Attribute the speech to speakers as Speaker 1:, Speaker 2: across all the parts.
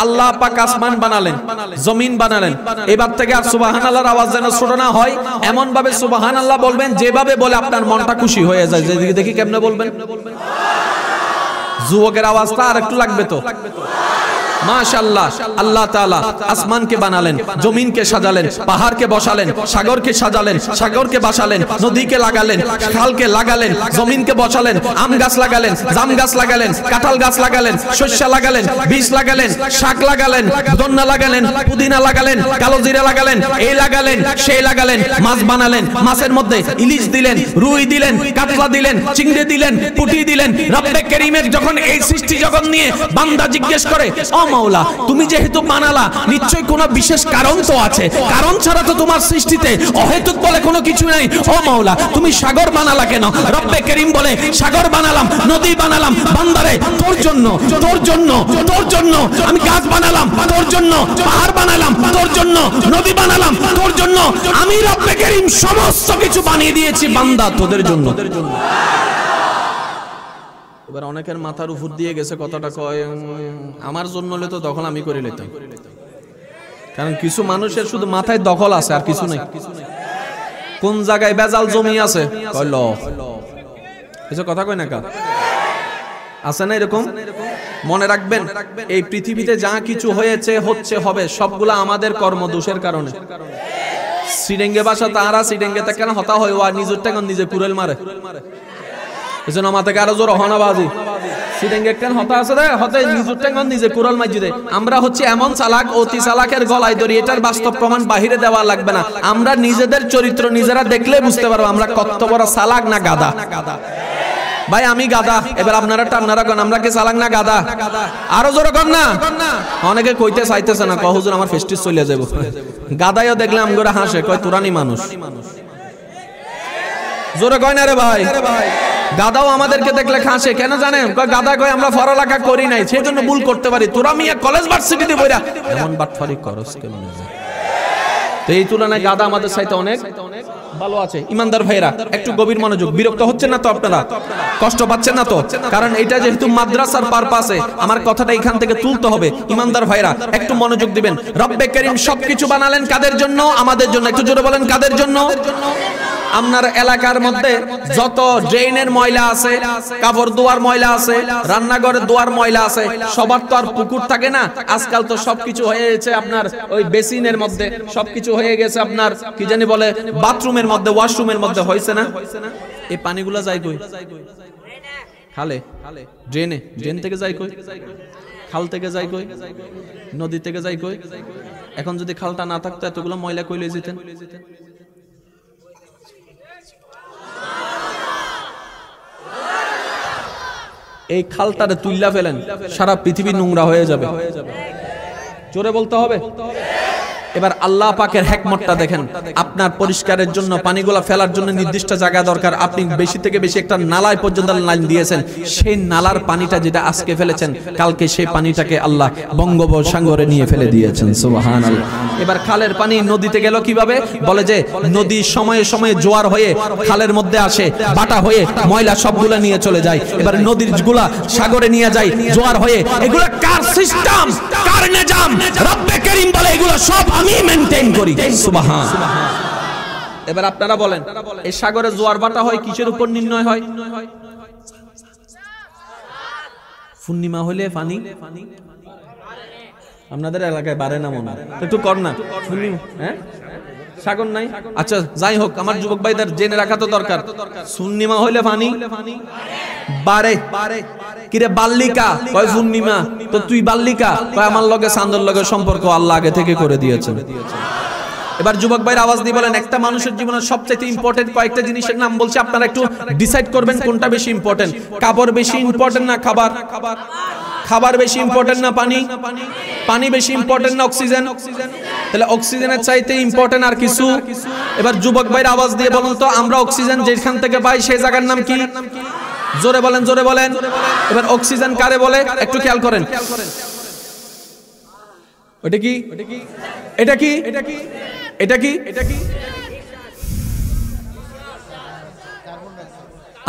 Speaker 1: আল্লাহ পাক আসমান বানালেন, জমিন বানালেন, এবার থেকে আর সুবহানাল্লাহর আওয়াজ যেন ছোট না হয়, এমন ভাবে সুবহানাল্লাহ বলবেন যেভাবে বলে আপনার মনটা খুশি হয়ে যায়। যেদিকে দেখি কেমনে বলবেন। যুবকের আওয়াজটা আর একটু লাগবে তো। মাশাআল্লাহ, আল্লাহ তাআলা আসমানকে বানালেন, জমিনকে সাজালেন, পাহাড়কে বসালেন, সাগরকে সাজালেন, সাগরকে বাসালেন, নদীকে লাগালেন, খালকে লাগালেন, জমিনকে বসালেন, আম গাছ লাগালেন, জাম গাছ লাগালেন, কাঁঠাল গাছ লাগালেন, শস্য লাগালেন, বীজ লাগালেন, শাক লাগালেন, ধন্যা লাগালেন, পুদিনা লাগালেন, কালো জিরা লাগালেন, এই লাগালেন, সেই লাগালেন, মাছ বানালেন, মাছের মধ্যে ইলিশ দিলেন, রুই দিলেন, কাতলা দিলেন, চিংড়ি দিলেন, পুঁটি দিলেন। রব্বে কারীমের যখন এই সৃষ্টি জগৎ নিয়ে বান্দা জিজ্ঞেস করে, ও মাওলা, তুমি যেহেতু বানালা, নিশ্চয়ই কোনো বিশেষ কারণ তো আছে, কারণ ছাড়া তো তোমার সৃষ্টিতে অহেতুক বলে কোনো কিছু নাই। ও মাওলা, তুমি সাগর বানালা কেন? রব্বে কারীম বলে, সাগর বানালাম, নদী বানালাম বান্দারে তোর জন্য, তোর জন্য, তোর জন্য। আমি গাছ বানালাম তোর জন্য, পাহাড় বানালাম তোর জন্য, নদী বানালাম তোর জন্য। আমি রব্বে কারীম সমস্ত কিছু বানিয়ে দিয়েছি বান্দা তোদের জন্য। এবার অনেকের মাথার উপর দিয়ে গেছে কথাটা, কয় আমার জন্য হলে তো দখল আমি করে নিতাম। কারণ কিছু মানুষের শুধু মাথায় দখল আছে আর কিছু নেই। কোন জায়গায় বেজাল জমি আছে কয় ল, এসব কথা কয় না কা আছে না এরকম? মনে রাখবেন, এই পৃথিবীতে যা কিছু হয়েছে, হচ্ছে, হবে, সবগুলা আমাদের কর্মদোষের কারণে। সিডেঙ্গে বাসা তারা সিডেঙ্গে তা কেন হতা হয়, ও আর নিজের টাকা নিজে কুড়েল মারে। এজন্য মাথাকে আরো জোর হনাবাজি সিডেঙ্গে কেন হতা আছে রে, হতে নিজের টাকা নিজে কুড়াল মাইজে। আমরা হচ্ছে এমন চালাক, অতি চালাকের গলায় ধরি, এটার বাস্তব প্রমাণ বাহিরে দেওয়া লাগবে না। আমরা নিজেদের চরিত্র নিজেরা দেখলে বুঝতে পারবো আমরা কত বড় চালাক না গাদা। ভাই আমি গাদা, এবার আপনারা কোন আমরা কি চালাক না গাদা? আরো জোরে কর না। অনেকে কইতে চাইতেছে না, কয় হুজুর আমার ফেস্টিস চলে যাব। গাদাইও দেখলে আমগোরা হাসে, কয় তুরানি মানুষ। জোরে কয় না রে ভাই। গাদাও আমাদেরকে দেখলে হাসে, কেন জানেন? কয় গাদা কয় আমরা পড়ালেখা করি নাই, সেজন্য ভুল করতে পারি। তোরা মিয়া কলেজ ভার্সিটিতে পড়া এমন বাটফারি করস কেমন? তো এই তুলনায় গাদা আমাদের চাইতে অনেক ভালো আছে। ইমানদার ভাইরা একটু গভীর মনোযোগ। বিরক্ত হচ্ছেন না তো আপনারা? কষ্ট পাচ্ছেন না তো? কারণ এটা যেহেতু মাদ্রাসার পারপাসে আমার কথাটা এখান থেকে তুলতে হবে। ইমানদার ভাইরা একটু মনোযোগ দিবেন। রব্বে কারীম সবকিছু বানালেন কাদের জন্য? আমাদের জন্য। একটু জোরে বলেন কাদের জন্য? আপনার এলাকার মধ্যে যত ড্রেনের ময়লা আছে, কাপড় ধোয়ার ময়লা আছে, রান্নাঘরের ধোয়ার ময়লা আছে, সবার তো আর পুকুর থাকে না। আজকাল তো সবকিছু হয়ে গেছে আপনার ওই বেসিনের মধ্যে, সবকিছু হয়ে গেছে আপনার কি জানি বলে বাথরুমের মধ্যে, ওয়াশরুমের মধ্যে, হয়েছে না? এই পানিগুলা যায় কই? খালে, ড্রেনে। ড্রেন থেকে যায় কই? খাল থেকে যায় কই? নদী থেকে যায় কই? এখন যদি খালটা না থাকতো এতগুলো ময়লা কই লয়ে যেতেন? এই খালটারে তুইলা ফেলেন, সারা পৃথিবী নোংরা হয়ে যাবে। জোরে বলতে হবে। এবার আল্লাহ পাকের হিকমতটা দেখেন। আপনার পরিষ্কারের জন্য পানিগুলা ফেলার জন্য নির্দিষ্ট জায়গা দরকার। আপনি বেশি থেকে বেশি একটা নালায় পর্যন্ত লাইন দিয়েছেন। সেই নালার পানিটা যেটা আজকে ফেলেছেন, কালকে সেই পানিটাকে আল্লাহ বঙ্গোপসাগরে নিয়ে ফেলে দিয়েছেন। সুবহানাল্লাহ। এবার খালের পানি নদীতে গেল কিভাবে? বলে যে নদী সময়ে সময়ে জোয়ার হয়ে খালের মধ্যে আসে, বাটা হয়ে ময়লা সবগুলা নিয়ে চলে যায়। এবার নদীর গুলা সাগরে নিয়ে যায় জোয়ার হয়ে। এগুলা কার সিস্টেম, কার নিজাম? রব্বে কারীম বলে এগুলা সব আমি মেইনটেইন করি। সুবহান। এবার আপনারা বলেন, এই সাগরে জোয়ার বাটা হয় কিসের উপর নির্ণয় হয়? পূর্ণিমা হলে পানি আপনাদের এলাকায় বাড়ে না মনে? একটু কর না। হ্যাঁ, সাগর নাই। আচ্ছা যাই হোক, আমার যুবক ভাইদের জেনে রাখা তো দরকার, পূর্ণিমা হইলে পানি বাড়ে। কিরে বাল্লিকা? কয় পূর্ণিমা। তো তুই বাল্লিকা? কয় আমার লগে চাঁদের লগে সম্পর্ক আল্লাহ আগে থেকে করে দিয়েছেন। এবার যুবক ভাইরা আওয়াজ দিয়ে বলেন, একটা মানুষের জীবনের সবচেয়ে ইম্পর্টেন্ট কয়েকটা জিনিসের নাম বলছি, আপনারা একটু ডিসাইড করবেন কোনটা বেশি ইম্পর্টেন্ট। কাপড় বেশি ইম্পর্টেন্ট না খাবার? খাবার বেশি ইম্পর্টেন্ট না পানি? পানি বেশি ইম্পর্টেন্ট না অক্সিজেন? তাহলে অক্সিজেনের চাইতে ইম্পর্টেন্ট আর কিছু? এবার যুবক ভাইরা আওয়াজ দিয়ে বলুন তো, আমরা অক্সিজেন যেখান থেকে পাই সেই জায়গার নাম কি? জোরে বলেন, জোরে বলেন। এবার অক্সিজেন কারে বলে একটু খেয়াল করেন। ওটা কি? এটা কি? এটা কি?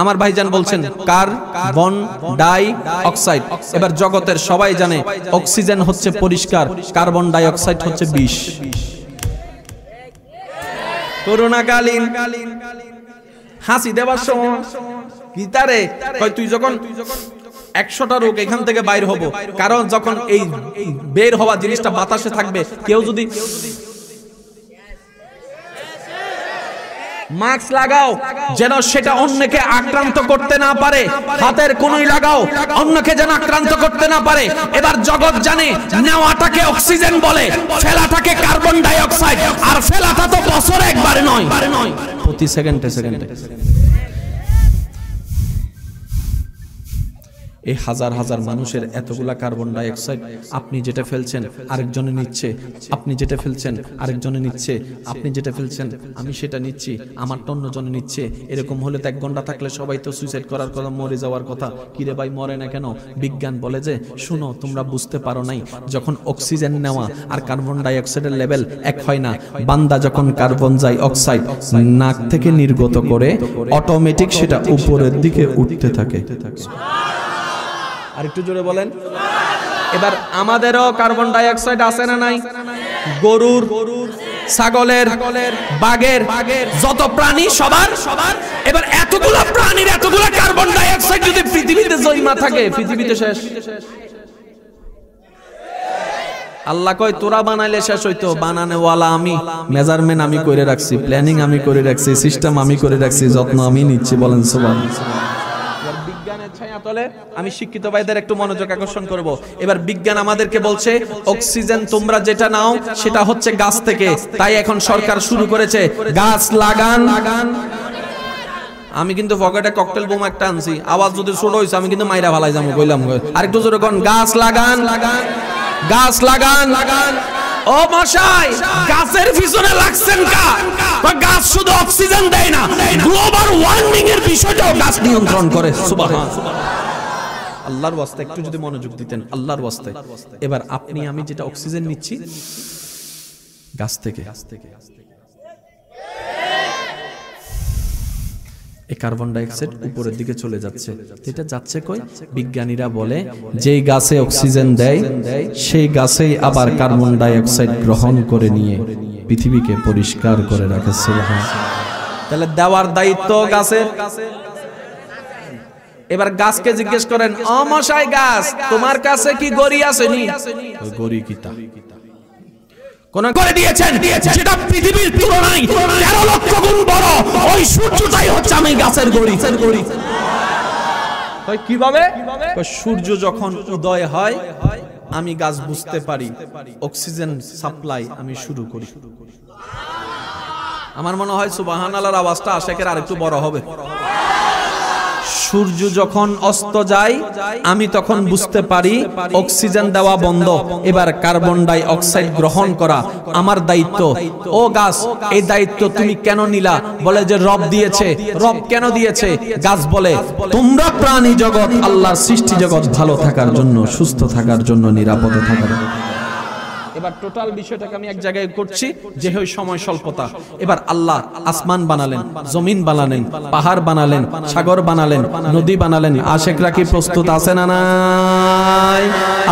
Speaker 1: আমার ভাইজান বলছেন কার্বন ডাই অক্সাইড। এবার জগতের সবাই জানে অক্সিজেন হচ্ছে পরিষ্কার, কার্বন ডাই অক্সাইড হচ্ছে বিষ। করোনাকালীন হাসি দেবার সময় গীতারে কয় তুই যখন 100টা রোগ এখান থেকে বাইর হব, কারণ যখন এই বের হওয়া জিনিসটা বাতাসে থাকবে, কেউ যদি মাস্ক লাগাও যেন সেটা অন্যকে আক্রান্ত করতে না পারে, হাতের কনুই লাগাও অন্যকে যেন আক্রান্ত করতে না পারে। এবার জগৎ জানে নেওয়াটাকে অক্সিজেন বলে, ফেলাটাকে কার্বন ডাই অক্সাইড। আর ফেলাটা তো বছরে একবার নয়, প্রতি সেকেন্ডে সেকেন্ডে। এই হাজার হাজার মানুষের এতগুলা কার্বন ডাই অক্সাইড, আপনি যেটা ফেলছেন আরেকজনে নিচ্ছে, আপনি যেটা ফেলছেন আরেকজনে নিচ্ছে, আপনি যেটা ফেলছেন আমি সেটা নিচ্ছি, আমার অন্যজনে নিচ্ছে। এরকম হলে তো 1 ঘন্টা থাকলে সবাই তো সুইসাইড করার কথা, মরে যাওয়ার কথা। কিরে ভাই মরে না কেন? বিজ্ঞান বলে যে শুনো, তোমরা বুঝতে পারো নাই, যখন অক্সিজেন নেওয়া আর কার্বন ডাই অক্সাইডের লেভেল এক হয় না। বান্দা যখন কার্বন ডাই অক্সাইড নাক থেকে নির্গত করে অটোমেটিক সেটা উপরের দিকে উঠতে থাকে। আর একটু জোরে বলেন। এবার আমাদেরও কার্বন ডাই অক্সাইড আছে না নাই? গরুর, ছাগলের, বাঘের, যত প্রাণী সবার। এবার এতগুলা প্রাণীর এতগুলা কার্বন ডাই অক্সাইড যদি পৃথিবীতে জমা থাকে, পৃথিবীতে শেষ। আল্লাহ কয় তোরা বানাইলে শেষ হইতো, বানানেওয়ালা আমি, মেজারমেন্ট আমি করে রাখছি, প্ল্যানিং আমি করে রাখছি, সিস্টেম আমি করে রাখছি, যত্ন আমি নিচ্ছি। বলেন সুবহানাল্লাহ। বিজ্ঞানের ছায়াতলে আমি শিক্ষিত ভাইদের একটু মনোযোগ আকর্ষণ করব। এবার বিজ্ঞান আমাদেরকে বলছে অক্সিজেন তোমরা যেটা নাও সেটা হচ্ছে গাছ থেকে। তাই এখন সরকার শুরু করেছে গাছ লাগান। আমি কিন্তু পকেটে ককটেল বোম একটা আনছি, আওয়াজ যদি ছোট হইছে আমি কিন্তু মাইরা ফালাই যাবো কইলাম। আরেকটু জোরে কোন, গাছ লাগান, গাছ লাগান। ও মশাই, গাছের পিছনে লাগছেন কা? গাছ শুধু অক্সিজেন দেয় না, গ্লোবাল ওয়ার্মিং এর বিষয়টাও গাছ নিয়ন্ত্রণ করে। সুবহানাল্লাহ। আল্লাহর ওয়াস্তে একটু যদি মনোযোগ দিতেন, আল্লাহর ওয়াস্তে। এবার আপনি আমি যেটা অক্সিজেন নিচ্ছি গাছ থেকে, এই কার্বন ডাই অক্সাইড উপরের দিকে চলে যাচ্ছে। এটা যাচ্ছে কই? বিজ্ঞানীরা বলে যেই গাছে অক্সিজেন দেয় সেই গাছেই আবার কার্বন ডাই অক্সাইড গ্রহণ করে নিয়ে পৃথিবীকে পরিষ্কার করে রাখে। সুবহানাল্লাহ। তাহলে দেওয়ার দায়িত্ব গাছের। এবার গাছকে জিজ্ঞেস করেন, ও মশাই গাছ, তোমার কাছে কি গড়ি আছে নি? ওই গড়ি কিতা কোন করে দিয়েছেন যেটা পৃথিবীর তুলনায় 13 লক্ষ গুণ বড়, ওই সূর্যটাই হচ্ছে আমি গাছের গড়ি। কিভাবে? সূর্য যখন উদয় হয় আমি গাছ বুঝতে পারি, অক্সিজেন সাপ্লাই আমি শুরু করি। আমার মনে হয় সুবহানাল্লাহর আওয়াজটা আশেকের আরেকটু বড় হবে। সূর্য যখন অস্ত যায় আমি তখন বুঝতে পারি অক্সিজেন দেওয়া বন্ধ, এবার কার্বন ডাই অক্সাইড গ্রহণ করা আমার দায়িত্ব। ও গাছ, এই দায়িত্ব তুমি কেন নিলা? বলে যে রব দিয়েছে। রব কেন দিয়েছে? গাছ বলে তোমরা প্রাণী জগৎ, আল্লাহর সৃষ্টি জগৎ ভালো থাকার জন্য, সুস্থ থাকার জন্য, নিরাপদে থাকার জন্য। এবার টোটাল বিষয়টাকে আমি এক জায়গায় করছি যে হয় সময় স্বল্পতা। এবার আল্লাহ আসমান বানালেন, জমিন বানালেন, পাহাড় বানালেন, সাগর বানালেন, নদী বানালেন। আশেকরা কি প্রস্তুত আছে না নাই?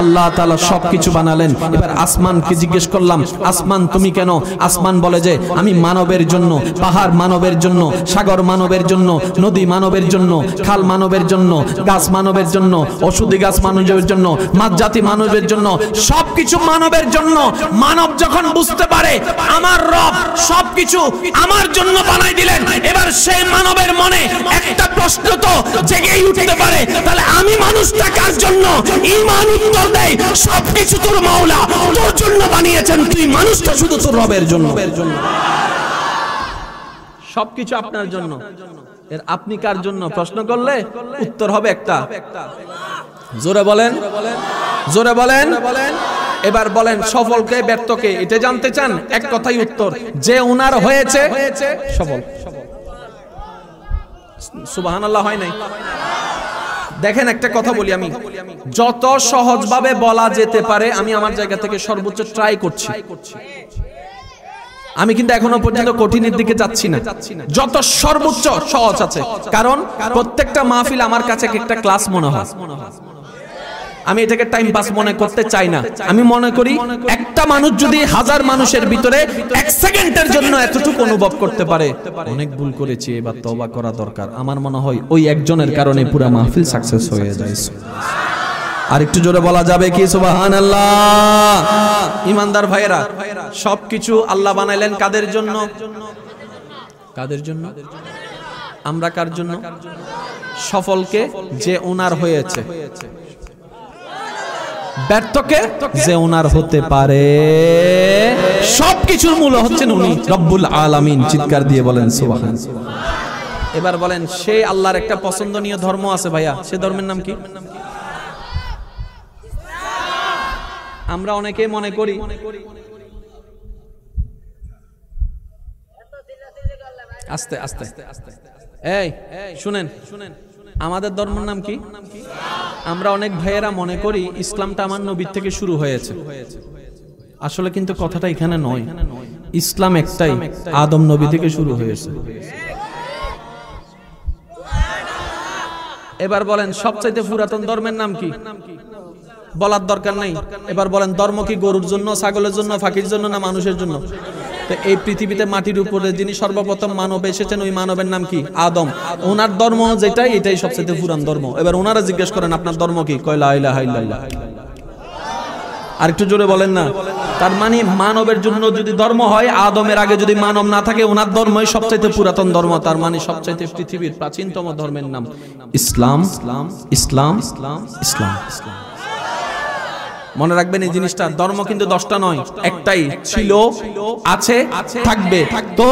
Speaker 1: আল্লাহ তাআলা সবকিছু বানালেন। এবার আসমানকে জিজ্ঞেস করলাম, আসমান তুমি কেন? আসমান বলে যে আমি মানবের জন্য, পাহাড় মানবের জন্য, সাগর মানবের জন্য, নদী মানবের জন্য, খাল মানবের জন্য, গাছ মানবের জন্য, ঔষধি গাছ মানবের জন্য, মাছ জাতি মানবের জন্য, সবকিছু মানবের জন্য। মানব যখন বুঝতে পারে আমার রব সবকিছু আমার জন্য বানাই দিলেন, এবার সেই মানবের মনে একটা প্রশ্ন তো জেগেই উঠতে পারে, তাহলে আমি মানুষটা কার জন্য? ঈমান উত্তর দেয় সবকিছু তোর মাওলা তোর জন্য বানিয়েছেন, তুই মানুষটা শুধু তোর রবের জন্য। সবকিছু আপনার জন্য, এর আপনি কার জন্য প্রশ্ন করলে উত্তর হবে একটা। জোরে বলেন, জোরে বলেন। এবার বলেন সফলকে ব্যর্থকে এটা জানতে চান? এক কথাই উত্তর, যে উনার হয়েছে সফল। সুবহানাল্লাহ হয় নাই? দেখেন একটা কথা বলি, আমি যত সহজভাবে বলা যেতে পারে আমি আমার জায়গা থেকে সর্বোচ্চ ট্রাই করছি। আমি কিন্তু এখনো পর্যন্ত কঠিনের দিকে যাচ্ছি না, যত সর্বোচ্চ সহজ আছে। কারণ প্রত্যেকটা মাহফিল আমার কাছে একটা ক্লাস মনে হয়। আমি এটাকে টাইম পাস মনে করতে চাই না। আমি মনে করি একটা মানুষ যদি হাজার মানুষের ভিতরে এক সেকেন্ডের জন্য এতটুকু অনুভব করতে পারে অনেক ভুল করেছি, এবার তওবা করা দরকার, আমার মনে হয় ওই একজনের কারণে পুরো মাহফিল সাকসেস হয়ে যায়। আর একটু জোরে বলা যাবে কি সুবহানাল্লাহ? ইমানদার ভাইয়েরা, সবকিছু আল্লাহ বানাইলেন কাদের জন্য? কাদের জন্য? আমরা কার জন্য? সফলকে যে ওনার হয়েছে, ব্যর্থকে যে ওনার হতে পারে। সবকিছুর মূল হচ্ছেন উনি, রব্বুল আলামিন। চিৎকার দিয়ে বলেন সুবহানাল্লাহ। এবার বলেন, সেই আল্লাহর একটা পছন্দনীয় ধর্ম আছে ভাইয়া, সে ধর্মের নাম কি? আমরা অনেকেই মনে করি আস্তে আস্তে, এই শুনেন, আমাদের ধর্মের নাম কি? আমরা অনেক ভাইয়েরা মনে করি ইসলামটা আমার নবীর থেকে শুরু হয়েছে। আসলে কিন্তু কথাটা এখানে নয়। ইসলাম একটাই, আদম নবী থেকে শুরু হয়েছে। এবার বলেন, সবচাইতে পুরাতন ধর্মের নাম কি? বলার দরকার নাই। এবার বলেন, ধর্ম কি গরুর জন্য, ছাগলের জন্য, ফাঁকির জন্য, না মানুষের জন্য? তো এই পৃথিবীতে মাটির উপরে যিনি সর্বপ্রথম মানব এসেছেন, ওই মানবের নাম কি? আদম। ওনার ধর্ম যেটাই, এটাই সবচেয়ে পুরান ধর্ম। এবার ওনারা জিজ্ঞেস করেন, আপনার ধর্ম কি? কয় লা ইলাহা ইল্লাল্লাহ। আর একটু জোরে বলেন না। তার মানে মানবের জন্য যদি ধর্ম হয়, আদমের আগে যদি মানব না থাকে, ওনার ধর্মই সবচেয়ে পুরাতন ধর্ম। তার মানে সবচেয়ে পৃথিবীর প্রাচীনতম ধর্মের নাম ইসলাম। ইসলাম, ইসলাম, ইসলাম। মনে রাখবেন এই জিনিসটা, ধর্ম কিন্তু 10টা নয়, একটাই। ছিল, আছে, থাকবে। তো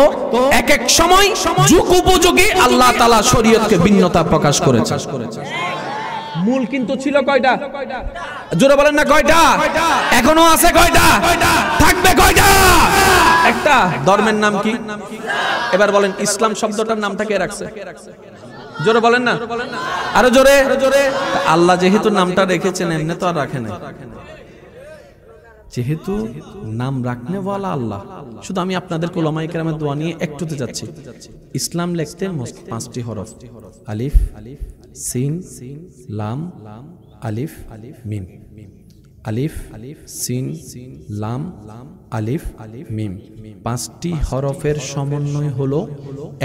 Speaker 1: এক এক সময় যুগ উপযোগী আল্লাহ তাআলা শরীয়তকে ভিন্নতা প্রকাশ করেছে। মূল কিন্তু ছিল কয়টা? জোরে বলেন না, কয়টা? এখনো আছে কয়টা? থাকবে কয়টা? একটা। ধর্মের নাম কি? এবার বলেন, ইসলাম শব্দটার নামটা কে রাখছে? জোরে বলেন না, আরো জোরে। আল্লাহ যেহেতু নামটা রেখেছেন, এমনি তো আর রাখে নাই। যেহেতু নাম রাখনে ওয়ালা আল্লাহ। শুধু আমি আপনাদের উলামায়ে কেরামের দোয়া নিয়ে একটুতে যাচ্ছি। ইসলাম লিখতে 5টি হরফ, আলিফ, সিন, লাম, আলিফ, মিম। আলিফ, সিন, লাম, আলিফ, মিম। 5টি হরফের সমন্বয় হলো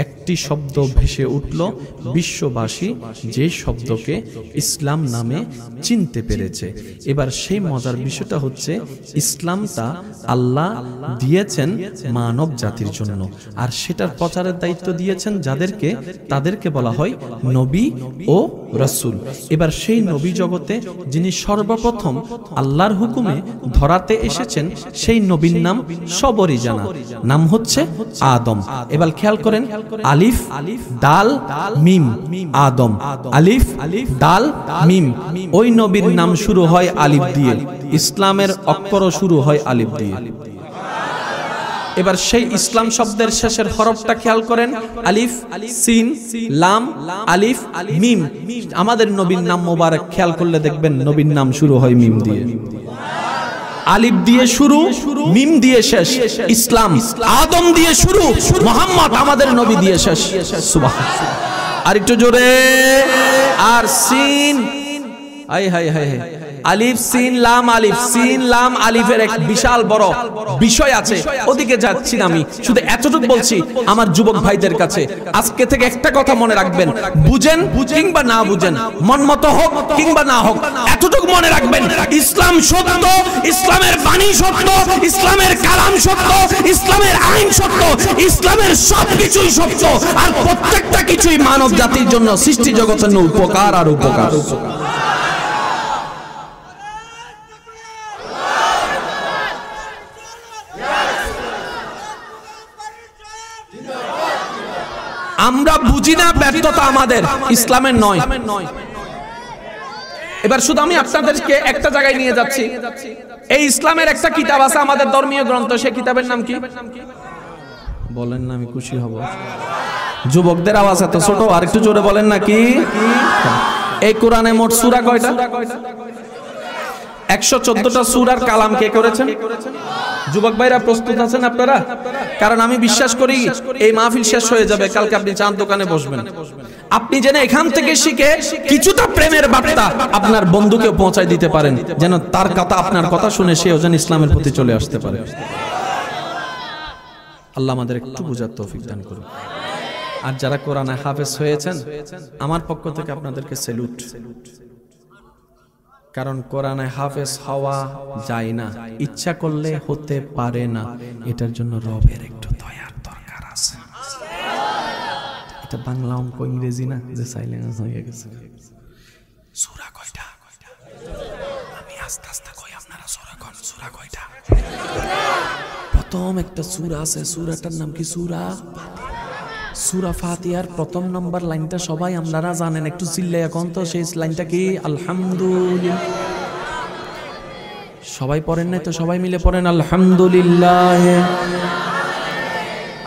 Speaker 1: একটি শব্দ ভেসে উঠল বিশ্ববাসী যে শব্দকে ইসলাম নামে চিনতে পেরেছে। এবার সেই মজার বিষয়টা হচ্ছে, ইসলামটা আল্লাহ দিয়েছেন মানব জাতির জন্য, আর সেটার প্রচারের দায়িত্ব দিয়েছেন যাদেরকে, তাদেরকে বলা হয় নবী ও রাসূল। এবার সেই নবী জগতে যিনি সর্বপ্রথম আল্লাহর হুকুমে ধরাতে এসেছেন, সেই নবীর নাম সবরই জানা, নাম হচ্ছে আদম। এবার খেয়াল করেন, আলিফ, দাল, মিম, আদম। আলিফ, দাল, মিম। ওই নবীর নাম শুরু হয় আলিফ দিয়ে, ইসলামের অক্ষরও শুরু হয় আলিফ দিয়ে। এবার সেই ইসলাম শব্দের শেষের হরফটা খেয়াল করেন, আলিফ, সিন, লাম, আলিফ, মিম। আমাদের নবীর নাম মোবারক খেয়াল করলে দেখবেন নবীর নাম শুরু হয় মিম দিয়ে। আলিফ দিয়ে শুরু, মিম দিয়ে শেষ। ইসলাম আদম দিয়ে শুরু, মুহাম্মদ আমাদের নবী দিয়ে শেষ। সুবহানাল্লাহ। আর একটু জোরে। আর সিন, হাই হাই হাই, আলিফ, সিন, লাম, আলিফ। সিন, লাম, আলিফের এক বিশাল বড় বিষয় আছে, ওদিকে যাচ্ছি না আমি। শুধু এতটুকু বলছি আমার যুবক ভাইদের কাছে, আজকে থেকে একটা কথা মনে রাখবেন, বুঝেন কিংবা না বুঝেন, মন মতো হোক কিংবা না হোক, এতটুকু মনে রাখবেন, ইসলাম সত্য, ইসলামের বাণী সত্য, ইসলামের কালাম সত্য, ইসলামের আইন সত্য, ইসলামের সবকিছুই সত্য। আর প্রত্যেকটা কিছুই মানব জাতির জন্য, সৃষ্টি জগতের জন্য উপকার আর উপকার। আমরা বুঝি না, ব্যর্থতা আমাদের, ইসলামের নয়। এবার শুধু আমি আপনাদেরকে একটা জায়গায় নিয়ে যাচ্ছি। এই ইসলামের একটা কিতাব আছে, আমাদের ধর্মীয় গ্রন্থ, সেই কিতাবের নাম কি? বলেন না, আমি খুশি হব। যুবকদের আওয়াজ এত ছোট, আর একটু জোরে বলেন না। কি? এই কোরআনে মোট সূরা কয়টা? 114টা সূরার কালাম কে করেছেন? যুবক ভাইরা প্রস্তুত আছেন আপনারা? কারণ আমি বিশ্বাস করি এই মাহফিল শেষ হয়ে যাবে, কালকে আপনি চার দোকানে বসবেন। আপনি যেন এখান থেকে শিখে কিছুটা প্রেমের বার্তা আপনার বন্ধুকে পৌঁছায় দিতে পারেন, যেন তার কথা, আপনার কথা শুনে সেও যেন ইসলামের প্রতি চলে আসতে পারে। আল্লাহ আমাদের একটু বুঝার তৌফিক দান করুন। আর যারা কোরআনে হাফেজ হয়েছেন, আমার পক্ষ থেকে আপনাদেরকে স্যালুট। কারণ কোরআনে হাফেজ হওয়া যায় না, ইচ্ছা করলে হতে পারে না, এটার জন্য রবের একটু দয়ার দরকার আছে। এটা বাংলা অঙ্ক ইংরেজি না যে সাইলেন্স হয়ে গেছে। সূরা কয়টা? আমি আস্তে আস্তে কই, আপনারা সূরা কোন? সূরা কয়টা? প্রথম একটা সূরা আছে, সূরাটার নাম কি? সূরা ফাতিহার প্রথম নম্বর লাইনটা সবাই আপনারা জানেন, একটু চিল্লাইয়া কোন তো সেই লাইনটা কি? আলহামদুলিল্লাহ। সবাই পড়েন নাই তো? সবাই মিলে পড়েন আলহামদুলিল্লাহ।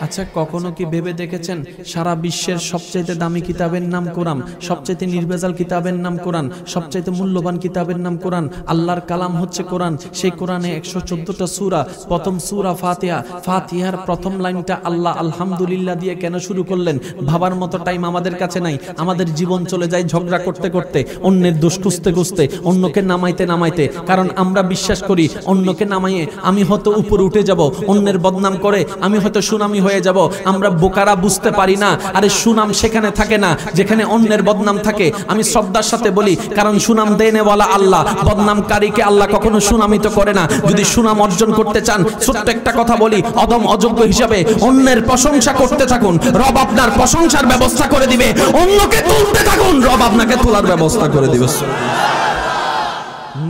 Speaker 1: আচ্ছা, কখনো কি ভেবে দেখেছেন সারা বিশ্বের সবচাইতে দামি কিতাবের নাম কোরআন, সবচাইতে নির্ভেজাল কিতাবের নাম কোরআন, সবচাইতে মূল্যবান কিতাবের নাম কোরআন, আল্লাহর কালাম হচ্ছে কোরআন। সেই কোরআনে 114টা সূরা, প্রথম সূরা ফাতিহা, ফাতিহার প্রথম লাইনটা আল্লাহ আলহামদুলিল্লাহ দিয়ে কেন শুরু করলেন? ভাবার মতো টাইম আমাদের কাছে নাই। আমাদের জীবন চলে যায় ঝগড়া করতে করতে, অন্যের দোষ খুঁজতে খুঁজতে, অন্যকে নামাইতে নামাইতে। কারণ আমরা বিশ্বাস করি অন্যকে নামাইয়ে আমি হয়তো উপরে উঠে যাব, অন্যের বদনাম করে আমি হয়তো সুনামি হয়ে যাব। আমরা বোকারা, বুঝতে পারি না আরে সুনাম সেখানে থাকে না যেখানে অন্যের বদনাম থাকে। আমি শ্রদ্ধার সাথে বলি, কারণ সুনাম দেনেওয়ালা আল্লাহ, বদনামকারীকে আল্লাহ কখনো সুনামিত করে না। যদি সুনাম অর্জন করতে চান, ছোট্ট একটা কথা বলি, অদম অযোগ্য হিসাবে অন্যের প্রশংসা করতে থাকুন, রব আপনার প্রশংসার ব্যবস্থা করে দিবে। অন্যকে তুলতে থাকুন, রব আপনাকে তোলার ব্যবস্থা করে দিবে।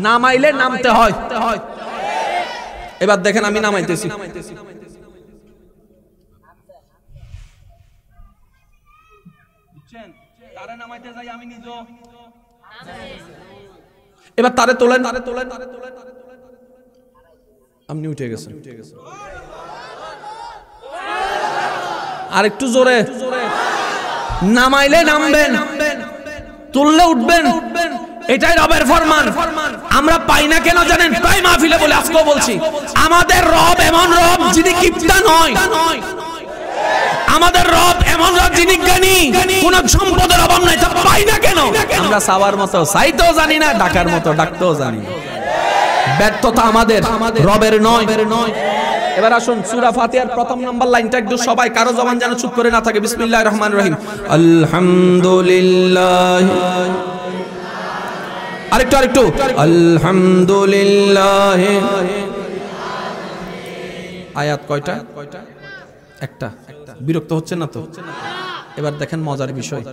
Speaker 1: নামাইলে নামতে হয়। এবার দেখেন আমি নামাইতেছি। এবার তারে তোলেন, আপনি উঠে গেছেন। আর একটু জোরে। নামাইলে নামবেন, তুললে উঠবেন, এটাই রবের ফরমান। আমরা পাই না কেন জানেন? তাই মাহফিলে বলে, আজকেও বলছি, আমাদের রব এমন রব যিনি কিপটা নয়। আমাদের রব এমন রব যিনি জ্ঞানী, কোন সম্পদের অভাব নাই। তা পাই না কেন? আমরা সাওয়ার মতো চাইতেও জানি না, ডাকার মতো ডাকতেও জানি না। ব্যর্থতা আমাদের, রবের নয়। এবার আসুন সূরা ফাতিহার প্রথম নাম্বার লাইনটা একটু সবাই, কারো জবান যেন চুপ করে না থাকে। বিসমিল্লাহির রহমানির রহিম। আলহামদুলিল্লাহ। আরেকটু আলহামদুলিল্লাহ। আয়াত কয়টা? একটা। বিরক্ত হচ্ছে না তো? এবার দেখেন মজার বিষয়,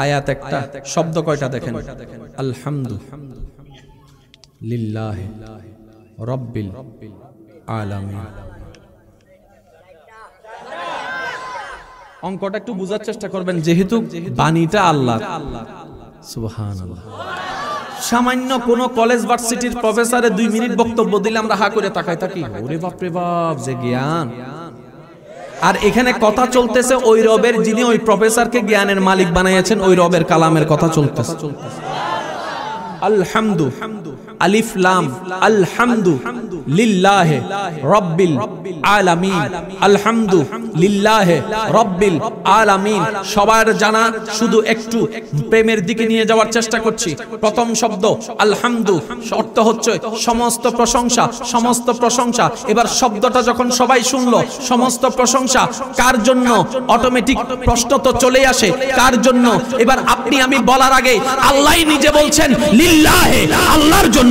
Speaker 1: আয়াত একটা, শব্দ কয়টা দেখেন? আলহামদুলিল্লাহ রাব্বিল আলামিন। অঙ্কটা একটু বোঝার চেষ্টা করবেন, যেহেতু বাণীটা আল্লাহর। সুবহানাল্লাহ। সামান্য কোন কলেজ ভার্সিটির প্রফেসরে 2 মিনিট বক্তব্য দিলে আমরা হা করে তাকাই থাকি, ওরে বাপ রে বাপ, যে জ্ঞান। আর এখানে কথা চলতেছে ওই রবের যিনি ওই প্রফেসরকে জ্ঞানের মালিক বানিয়েছেন, ওই রবের কালামের কথা চলতেছে। আলহামদু, আলিফ লাম, আলহামদু লিল্লাহি রাব্বিল আলামিন। আলহামদু লিল্লাহি রাব্বিল আলামিন। সবার জানা, শুধু একটু প্রেমের দিকে নিয়ে যাওয়ার চেষ্টা করছি। প্রথম শব্দ আলহামদু, অর্থ হচ্ছে সমস্ত প্রশংসা, সমস্ত প্রশংসা। এবার শব্দটা যখন সবাই শুনলো, সমস্ত প্রশংসা কার জন্য? অটোমেটিক প্রশ্ন তো চলে আসে, কার জন্য? এবার আপনি আমি বলার আগে আল্লাহই নিজে বলছেন লিল্লাহি, আল্লাহর জন্য।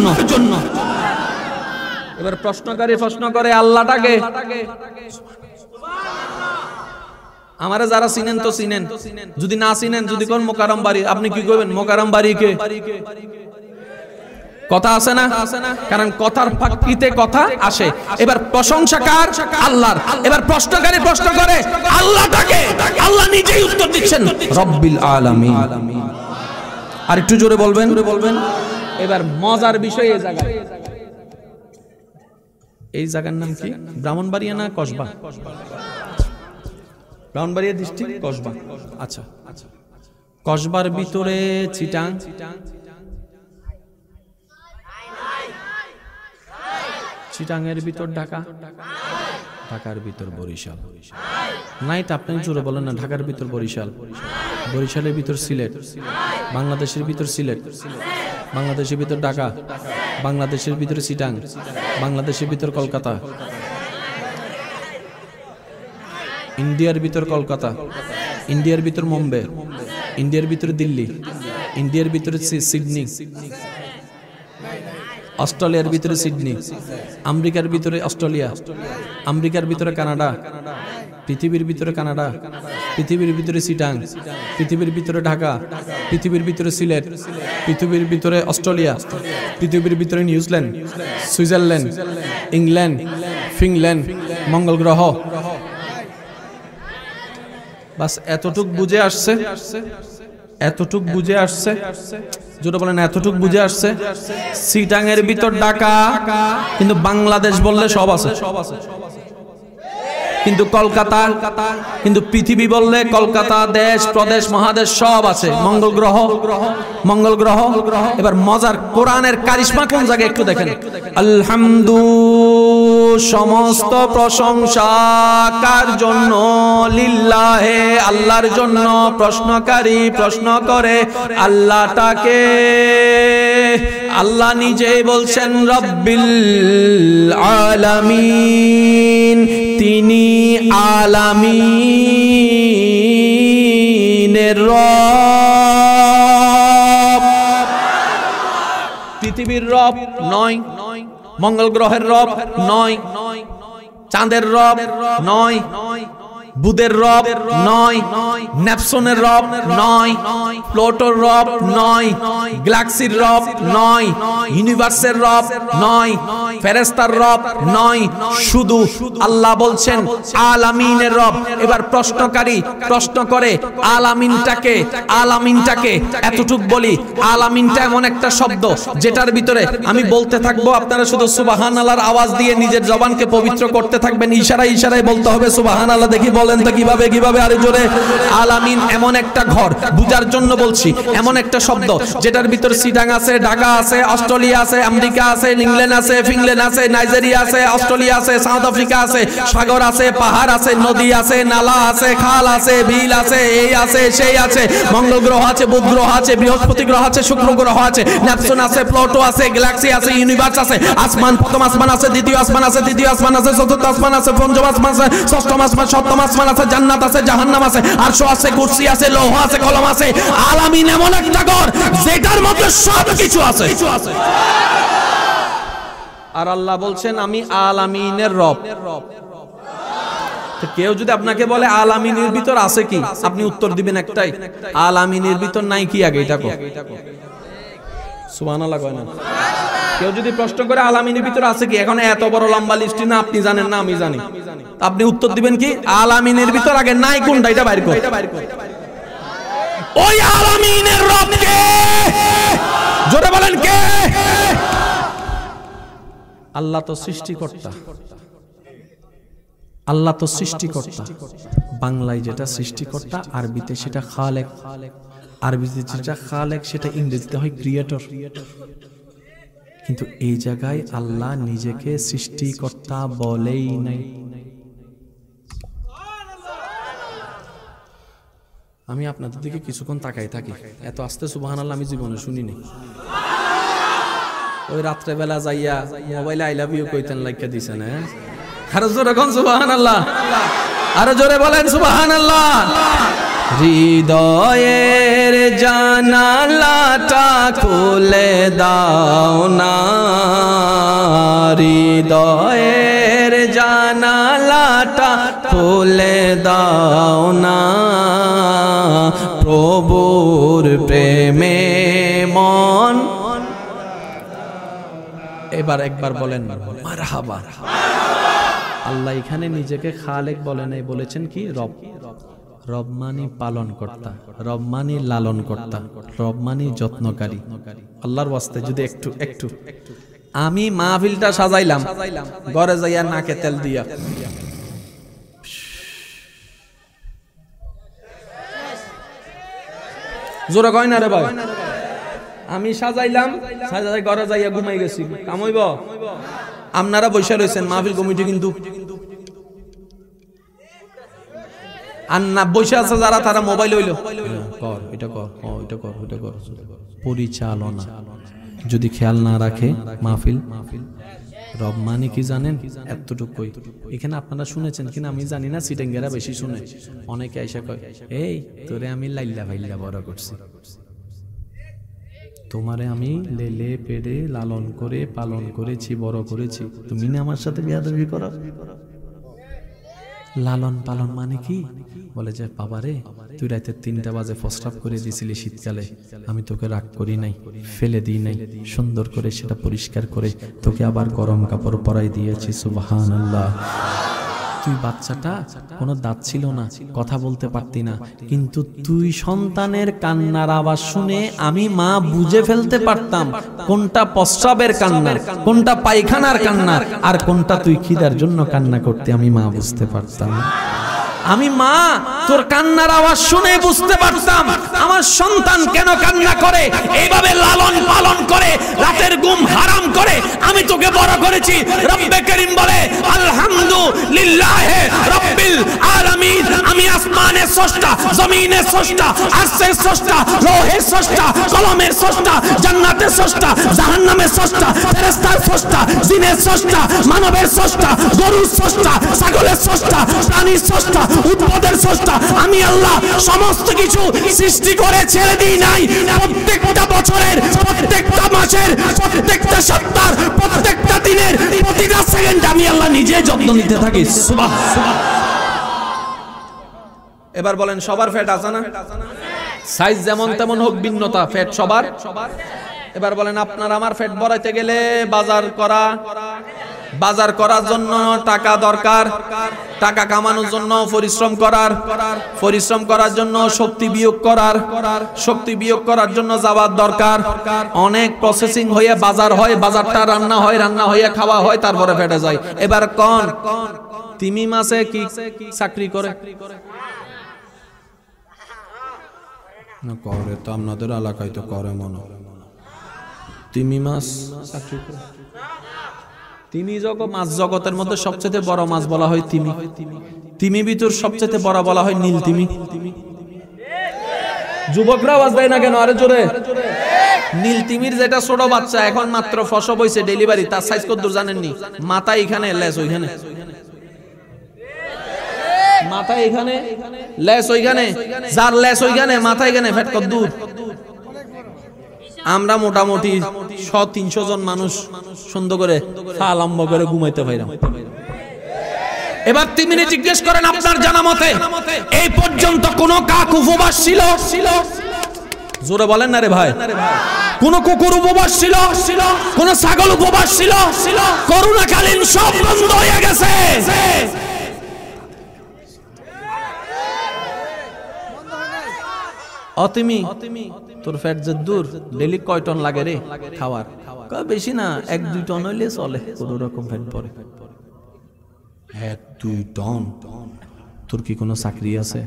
Speaker 1: এবার প্রশ্নকারী প্রশ্ন করে আল্লাহটাকে। আমারে যারা চিনেন তো চিনেন, যদি না চিনেন, যদি কোন মোকাররম বাড়ি, আপনি কি কইবেন? মোকাররম বাড়ি কে? কথা আছে না? কারণ কথার ফাঁকিতে কথা আসে। এবার প্রশংসা কার? আল্লাহর। এবার প্রশ্নকারী প্রশ্ন করে আল্লাহটাকে, আল্লাহ নিজেই উত্তর দিচ্ছেন রব্বিল আলামিন। আর একটু জোরে বলবেন। এবার মজার বিষয় এই জায়গার নাম কি? ব্রাহ্মণবাড়িয়া না কসবা? ব্রাহ্মণবাড়িয়া ডিস্ট্রিক্ট, কসবা। আচ্ছা, কসবার ভিতরে চিটাং চিটাঙের ভিতর ঢাকা, ঢাকার ভিতর বরিশাল। নাই তো আপনি জোরে বলেন না, ঢাকার ভিতর বরিশাল, বরিশালের ভিতর সিলেট, বাংলাদেশের ভিতর সিলেট, বাংলাদেশের ভিতর ঢাকা, বাংলাদেশের ভিতরে চিটাং, বাংলাদেশের ভিতর কলকাতা, ইন্ডিয়ার ভিতর কলকাতা, ইন্ডিয়ার ভিতর মুম্বাই, ইন্ডিয়ার ভিতরে দিল্লি, ইন্ডিয়ার ভিতরে সিডনি, অস্ট্রেলিয়ার ভিতরে সিডনি, আমেরিকার ভিতরে অস্ট্রেলিয়া, আমেরিকার ভিতরে কানাডা, পৃথিবীর ভিতরে কানাডা, পৃথিবীর ভিতরে চিটাং, পৃথিবীর ভিতরে ঢাকা, পৃথিবীর ভিতরে সিলেট, পৃথিবীর ভিতরে অস্ট্রেলিয়া, পৃথিবীর ভিতরে নিউজিল্যান্ড, সুইজারল্যান্ড, ইংল্যান্ড, ফিনল্যান্ড, মঙ্গল গ্রহ। বাস এতটুক বুঝে আসছে, এতটুক বুঝে আসছে, যেটা বলেন এতটুক বুঝে আসছে। চিটাঙের ভিতর ঢাকা, কিন্তু বাংলাদেশ বললে সব আছে, কিন্তু কলকাতা, কিন্তু পৃথিবী বললে কলকাতা দেশ প্রদেশ মহাদেশ সব আছে। মঙ্গল গ্রহ, মঙ্গল গ্রহ। এবার মজার কোরআনের কারিশমা কোন জায়গায় একটু দেখেন। আলহামদু, সমস্ত প্রশংসা কার জন্য? লিল্লাহে, আল্লাহর জন্য। প্রশ্নকারী প্রশ্ন করে আল্লাহটাকে। আল্লাহ নিজেই বলছেন রব্বিল আলামিন, তিনি আলামিনের রব। পৃথিবীর রব নয়, মঙ্গল গ্রহের রব নয়, চাঁদের রব নয়, বুধের রব নয়, নেপসনের রব নয়, প্লুটোর রব নয়, গ্যালাক্সির রব নয়, ইউনিভার্সের রব নয়, ফেরেশতার রব নয়, শুধু আল্লাহ বলছেন আলামিনের রব। এবার প্রশ্নকারী প্রশ্ন করে আলামিনটাকে, আলামিনটাকে এতটুক বলি, আলামিনটা এমন একটা শব্দ যেটার ভিতরে আমি বলতে থাকবো, আপনারা শুধু সুবহানাল্লাহর আওয়াজ দিয়ে নিজের জবানকে পবিত্র করতে থাকবেন। ইশারায় ইশারায় বলতে হবে সুবহানাল্লাহ। দেখি বলেন তো কিভাবে, কিভাবে আরে জোরে। আলামিন এমন একটা ঘর, বুঝার জন্য বলছি, এমন একটা শব্দ যেটার ভিতর চিটাং আছে, ঢাকা আছে, অস্ট্রেলিয়া আছে, আমেরিকা আছে, ইংল্যান্ড আছে, ফিনল্যান্ড আছে, নাইজেরিয়া আছে, অস্ট্রেলিয়া আছে, সাউথ আফ্রিকা আছে, সাগর আছে, পাহাড় আছে, নদী আছে, নালা আছে, খাল আছে, বিল আছে, এই আছে সেই আছে, মঙ্গল গ্রহ আছে, বুধ গ্রহ আছে, বৃহস্পতি গ্রহ আছে, শুক্র গ্রহ আছে, নেপচুন আছে, প্লুটো আছে, গ্যালাক্সি আছে, ইউনিভার্স আছে, আসমান, প্রথম আসমান আছে, দ্বিতীয় আসমান আছে, তৃতীয় আসমান আছে, চতুর্থ আসমান আছে, পঞ্চম আসমান আছে, ষষ্ঠম আসমান, সপ্তম আসমান আছে, জান্নাত আছে, জাহান্নাম আছে, আরশ আছে, কুরসি আছে, লৌহ আছে, কলম আছে। আলামিন এমন একটা ঘর যেটার মধ্যে সব কিছু আছে। আর আল্লাহ বলছেন আমি আলামিনের রব। কেউ যদি আপনাকে বলে আলামিনের ভিতর আছে কি, আপনি উত্তর দিবেন একটাই, আলামিনের ভিতর নাই কি? আগে এটা কো সুবহানাল্লাহ কয় না। কেউ যদি প্রশ্ন করে আলামিনের ভিতর আছে কি, এখন এত বড় লম্বা লিস্ট না আপনি জানেন না আমি জানি, আপনি উত্তর দিবেন কি? আলামিনের ভিতর আগে নাই কোনটা এটা বাইর কর। ওই আলামিনের রব কে? জোরে বলেন কে? আল্লাহ তো সৃষ্টিকর্তা, আল্লাহ তো সৃষ্টিকর্তা। বাংলায় যেটা সৃষ্টিকর্তা, আরবিতে সেটা খালেক, আরবিতে যেটা খালেক সেটা ইংরেজিতে হয় ক্রিয়েটর। কিন্তু এই জায়গায় আল্লাহ নিজেকে সৃষ্টিকর্তা বলেই নাই। আমি আপনাদের দিকে কিছুক্ষণ তাকাই থাকি, এত আস্তে সুবহানাল্লাহ আমি জীবনে শুনিনি। ওই রাত্রে বেলা যাইয়া মোবাইলে আই লাভ ইউ কইতেন লাইকা দিছেন। হ্যাঁ, আরো জোরে কোন সুবহানাল্লাহ, আরো জোরে বলেন সুবহানাল্লাহ। হৃদয়ের জানালাটা খুলে দাও না, হৃদয়ের জানালাটা খুলে দাও না, প্রভুর প্রেমে মন। এবার একবার বলেন মারহাবা। আল্লাহ এখানে নিজেকে খালেক বলে নাই, বলেছেন কি রব। রব মানে পালন কর্তা, রব মানে লালন কর্তা, রব মানে যত্নকারী। আল্লাহর ওয়াস্তে যদি একটু একটু আমি মাহফিলটা সাজাইলাম, ঘরে যাইয়া নাকে তেল দিয়া জোরে কয় না রে ভাই, আমি সাজাইলাম, সাজাই ঘরে যাইয়া ঘুমাই গেছি, কাম হইব? আপনারা বসে রয়েছেন, মাহফিল কমিটি কিন্তু আর না বসে আছে যারা, তারা মোবাইল হইলো কর, এটা কর, এটা কর, এটা কর। পরিচালনা যদি খেয়াল না রাখে মাহফিল, রব মানে কি জানেন? এতটুকুই। এখানে আপনারা শুনেছেন কিনা আমি জানি না, সিটেঙ্গেরা বেশি শুনে। অনেকে আইসা কয়, এই তোরে আমি লাইল্লা ভাইল্লা বড় করছি, তোমারে আমি লেলে পেড়ে লালন করে পালন করেছি, বড় করেছি, তুমি না আমার সাথে বেয়াদবি করো। লালন পালন মানে কি? বলে যে বাবারে তুই রাতে 3টা বাজে প্রস্রাব করে দিয়েছিলি শীতকালে, আমি তোকে রাগ করি নাই, ফেলে দিই নাই, সুন্দর করে সেটা পরিষ্কার করে তোকে আবার গরম কাপড় পরাই দিয়েছি। সুবহানাল্লাহ। তুই বাচ্চাটা কোনো দাঁত ছিল না, কথা বলতে পারতি না, কিন্তু তুই সন্তানের কান্নার আওয়াজ শুনে আমি মা বুঝে ফেলতে পারতাম কোনটা প্রস্রাবের কান্না, কোনটা পায়খানার কান্না, আর কোনটা তুই খিদার জন্য কান্না করতে, আমি মা বুঝতে পারতাম। আমি মা তোর কান্নার আওয়াজ শুনে বুঝতে পারতাম আমার সন্তান কেন কান্না করে। এইভাবে লালন পালন করে রাতের ঘুম হারাম করে আমি তোকে বড় করেছি। রব্বে করিম বলে আলহামদুলিল্লাহি রাব্বিল আলামিন। আমি আসমানের স্রষ্টা, জমিনের স্রষ্টা, আরশের স্রষ্টা, লৌহের স্রষ্টা, কলমের স্রষ্টা, জান্নাতের স্রষ্টা, জাহান্নামের স্রষ্টা, ফেরেশতার স্রষ্টা, জিনের স্রষ্টা, মানবের স্রষ্টা, গরুর স্রষ্টা, ছাগলের স্রষ্টা, প্রাণীর স্রষ্টা, উদ্ভিদের স্রষ্টা। আমি আল্লাহ সমস্ত কিছু সৃষ্টি করে ছেড়ে দিই নাই। প্রত্যেকটা বছরের, প্রত্যেকটা মাসের, প্রত্যেকটা সপ্তাহের, প্রত্যেকটা দিনের, প্রতিটা সেকেন্ড আমি আল্লাহ নিজে যত্ন নিতে থাকি। সুবহানাল্লাহ। এবার বলেন সবার ফ্যাট আছে না? সাইজ যেমন তেমন হোক, ভিন্নতা, ফ্যাট সবার। এবার বলেন আপনার আমার ফ্যাট বাড়াইতে গেলে বাজার করার জন্য টাকা দরকার, টাকা কামানোর জন্য পরিশ্রম করার জন্য শক্তি বিয়োগ করার জন্য যাওয়ার দরকার। অনেক প্রসেসিং হয়ে বাজার হয়, বাজারটা রান্না হয়ে খাওয়া হয়, তারপরে ফেটে যায়। এবার কোন তিমি মাসে কি চাকরি করে? করে তো আপনাদের এলাকায় তো করে মনে। তিমি মাছ চাকরি করে। তিমি মাছ জগতের মধ্যে সবচেয়ে বড় মাছ বলা হয় তিমি। তিমি ভিতর সবচেয়ে বড় বলা হয় নীল তিমি। যুবকরা আওয়াজ দেয় না কেন? আরে জোরে। নীল তিমির যেটা ছোট বাচ্চা এখন মাত্র প্রসব হইছে, ডেলিভারি, তার সাইজ কত দূর জানেননি? মাথা এখানে, লেজ ওইখানে। মাথা এখানে, লেজ ওইখানে। যার লেজ ওইখানে, মাথা এখানে, ফ্যাট কত দূর? আমরা মোটামুটি 100-300 জন মানুষ সুন্দর করে লম্বা করে ঘুমাইতে পাইলাম। এবার তিমিরে জিজ্ঞেস করেন আপনার জানা মতে এই পর্যন্ত কোন কাক উপবাস ছিল? জোরে বলেন না রে ভাই। কোন কুকুর উপবাস ছিল? কোন ছাগল উপবাস ছিল? করোনাকালীন সব বন্ধ হয়ে গেছে। অতিমি তোর ফ্যাট যে দূর, ডেলি কয় টন লাগে রে খাওয়ার? বেশি না, 1-2 টন হইলে চলে, কোন রকম ফ্যাট পড়ে। 1-2 টন? তোর কি কোনো চাকরি আছে?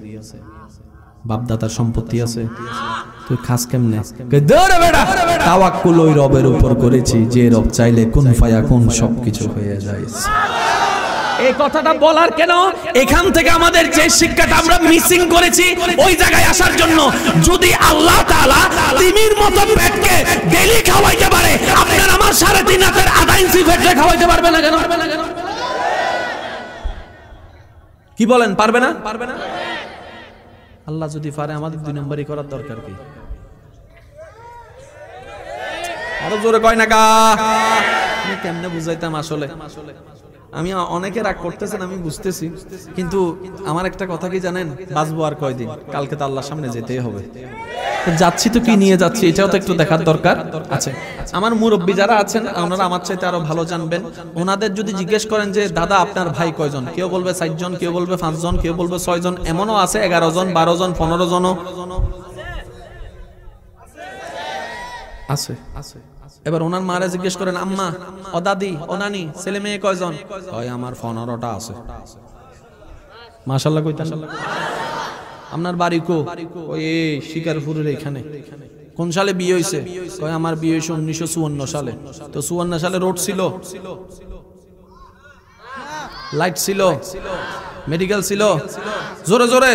Speaker 1: বাপদাদার সম্পত্তি আছে? তুই খাস কেমনে? তাওয়াক্কুল ওই রবের উপর করেছি যে রব চাইলে কুন ফায়াকুন সবকিছু হয়ে যায়। এই কথাটা বলার কেন? এখান থেকে আমাদের যে শিক্ষাটা আমরা মিসিং করেছি ওই জায়গায় আসার জন্য। যদি আল্লাহ তাআলা তিমির মতো পেটকে ডেইলি খাওয়াইতে পারে, আপনার আমার 3.5 হাতের আধা ইঞ্চি পেটে খাওয়াইতে পারবে না কেন? কি বলেন, পারবে না? আল্লাহ যদি পারে, আমাদের 2 নম্বরই করার দরকার কি? আরো জোরে কয় না গা। আমি কেমনে বুঝাইতাম? আসলে আমি অনেকে রাগ করতেছেন আমি বুঝতেছি, কিন্তু আমার একটা কথা কি জানেন, বাঁচবো আর কয়দিন, কালকে তো আল্লাহর সামনে যেতেই হবে। যাচ্ছি তো কি নিয়ে যাচ্ছি এটাও তো একটু দেখার দরকার আছে। আমার মুরব্বী যারা আছেন ওনারা আমার চাইতে আরো ভালো জানবেন। ওনাদের যদি জিজ্ঞেস করেন যে দাদা আপনার ভাই কয়জন, কেউ বলবে 4 জন, কেউ বলবে 5 জন, কেউ বলবে 6 জন, এমনও আছে 11 জন, 12 জন, 15 জনও আছে। এবার ওনার মারা জিজ্ঞেস করেন আম্মা, ও দাদি, ও নানি, ছেলে মেয়ে কয়জন? কয় আমার 15টা আছে। মাশাআল্লাহ কইতান। আপনার বাড়ি কো? ওই শিকারপুরের এখানে। কোন সালে বিয়ে হইছে? কয় আমার বিয়ে হইছে 1954 সালে। তো 54 সালে রোড ছিল? লাইট ছিল, মেডিকেল ছিল, জোরে জোরে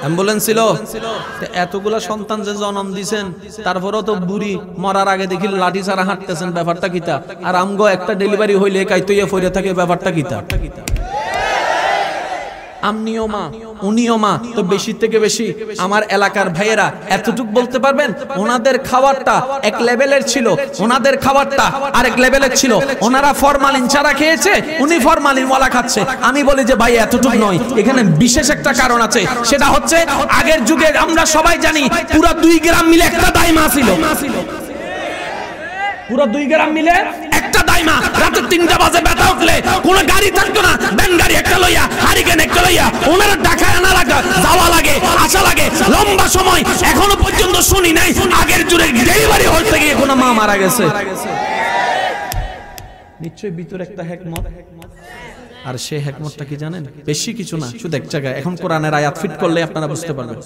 Speaker 1: অ্যাম্বুলেন্স ছিল। এতগুলা সন্তান যে জন্ম দিছেন, তারপরেও তো বুড়ি মরার আগে দেখি লাঠি ছাড়া হাঁটতেছেন, ব্যাপারটা কিতা? আর আমগো একটা ডেলিভারি হইলে কাইতইয়া ফইরা থাকে, ব্যাপারটা কিতা? আমনিও মা, উনিও মা, তো বেশি থেকে বেশি আমার এলাকার ভাইয়েরা এতটুক বলতে পারবেন ওনাদের খাবারটা এক লেভেলের ছিল, ওনাদের খাবারটা আরেক লেভেলের ছিল। ওনারা ফরমালিন ছাড়া খেয়েছে, উনি ফরমালিন ওয়ালা খাচ্ছে। আমি বলি যে ভাই এতটুক নয়, এখানে বিশেষ একটা কারণ আছে। সেটা হচ্ছে আগের যুগে আমরা সবাই জানি পুরো 2 গ্রাম মিলে একটা দাইমা ছিল, পুরো 2 গ্রাম মিলে একটা দাইমা। রাতে 3টা বাজে ব্যথা উঠলে কোন গাড়ি থাকতো না, ব্যান গাড়ি একটা লইয়া, হারিকেন একটা লইয়া ওনারা ঢাকায় আনা লাগে, যাওয়া লাগে, আসা লাগে, লম্বা সময়। এখনো পর্যন্ত শুনি নাই আগের যুগে ডেলিভারি হতে গিয়ে কোনো মা মারা গেছে। নিশ্চয়ই ভিতরে একটা হিকমত। আর সেই হিকমতটা কি জানেন? বেশি কিছু না, শুধু এক জায়গায়। এখন কোরআনের আয়াত ফিট করলে আপনারা বুঝতে পারবেন।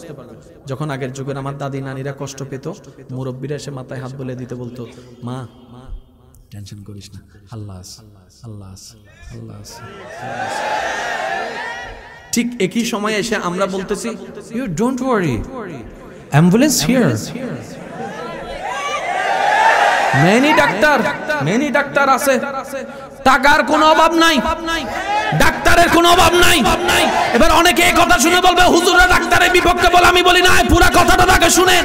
Speaker 1: যখন আগের যুগের আমার দাদি নানিরা কষ্ট পেত, মুরব্বীরা এসে মাথায় হাত বলে দিতে বলতো, মা টেনশন করিস না, আল্লাহ আছে, আল্লাহ আছে, আল্লাহ আছে। ঠিক একই সময় এসে আমরা বলতেছি, you don't worry, ambulance here. Many doctor আছে, টাকার কোনো অভাব নাই, ডাক্তারের কোনো অভাব নাই। এবার অনেকে এই কথা শুনে বলবে হুজুররা ডাক্তারের বিপক্ষে বলে। আমি বলি না, পুরো কথাটা তাকে শুনে।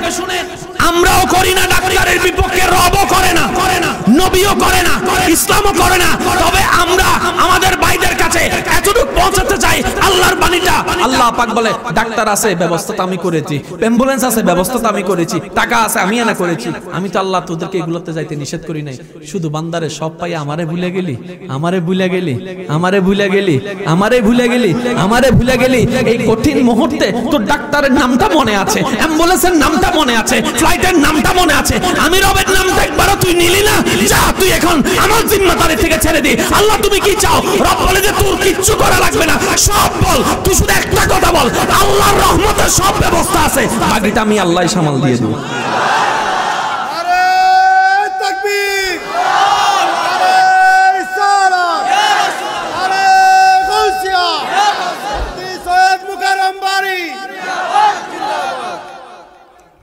Speaker 1: আমরাও করি না ডাক্তারের বিপক্ষে, রবও করে না, নবীও করে না, ইসলামও করে না। তবে আমরা আমাদের ভাইদের কাছে এতটুকু পৌঁছাতে চাই আল্লাহর বাণীটা। আল্লাহ পাক বলে ডাক্তার আছে, ব্যবস্থা তো আমি করেছি, অ্যাম্বুলেন্স আছে, ব্যবস্থা তো আমি করেছি, টাকা আছে, আমি এনে করেছি। আমি তো আল্লাহ তোদেরকে এগুলোতে যাইতে নিষেধ করি নাই। শুধু বান্দারে সব পাই আমারে ভুলে গেলি, আমারে ভুলে গেলি, আমারে ভুলে গেলি, আমারে ভুলে গেলি, আমারে ভুলে গেলি। এই কঠিন মুহূর্তে তোর ডাক্তারের নামটা মনে আছে, অ্যাম্বুলেন্সের নামটা মনে আছে, ফ্লাইটের নামটা মনে আছে, আমি রবের নামটা একবারও তুই নিলি না। যা তুই এখন আমার জিম্মাদারি থেকে ছেড়ে দি। আল্লাহ তুমি কি চাও? রব বলে যে তোর কিচ্ছু করা লাগবে না, সব বল, তুই শুধু একটা কথা বল, আল্লাহর রহমতের সব ব্যবস্থা আছে, বাকিটা আমি আল্লাহই সামাল দিয়ে দেব।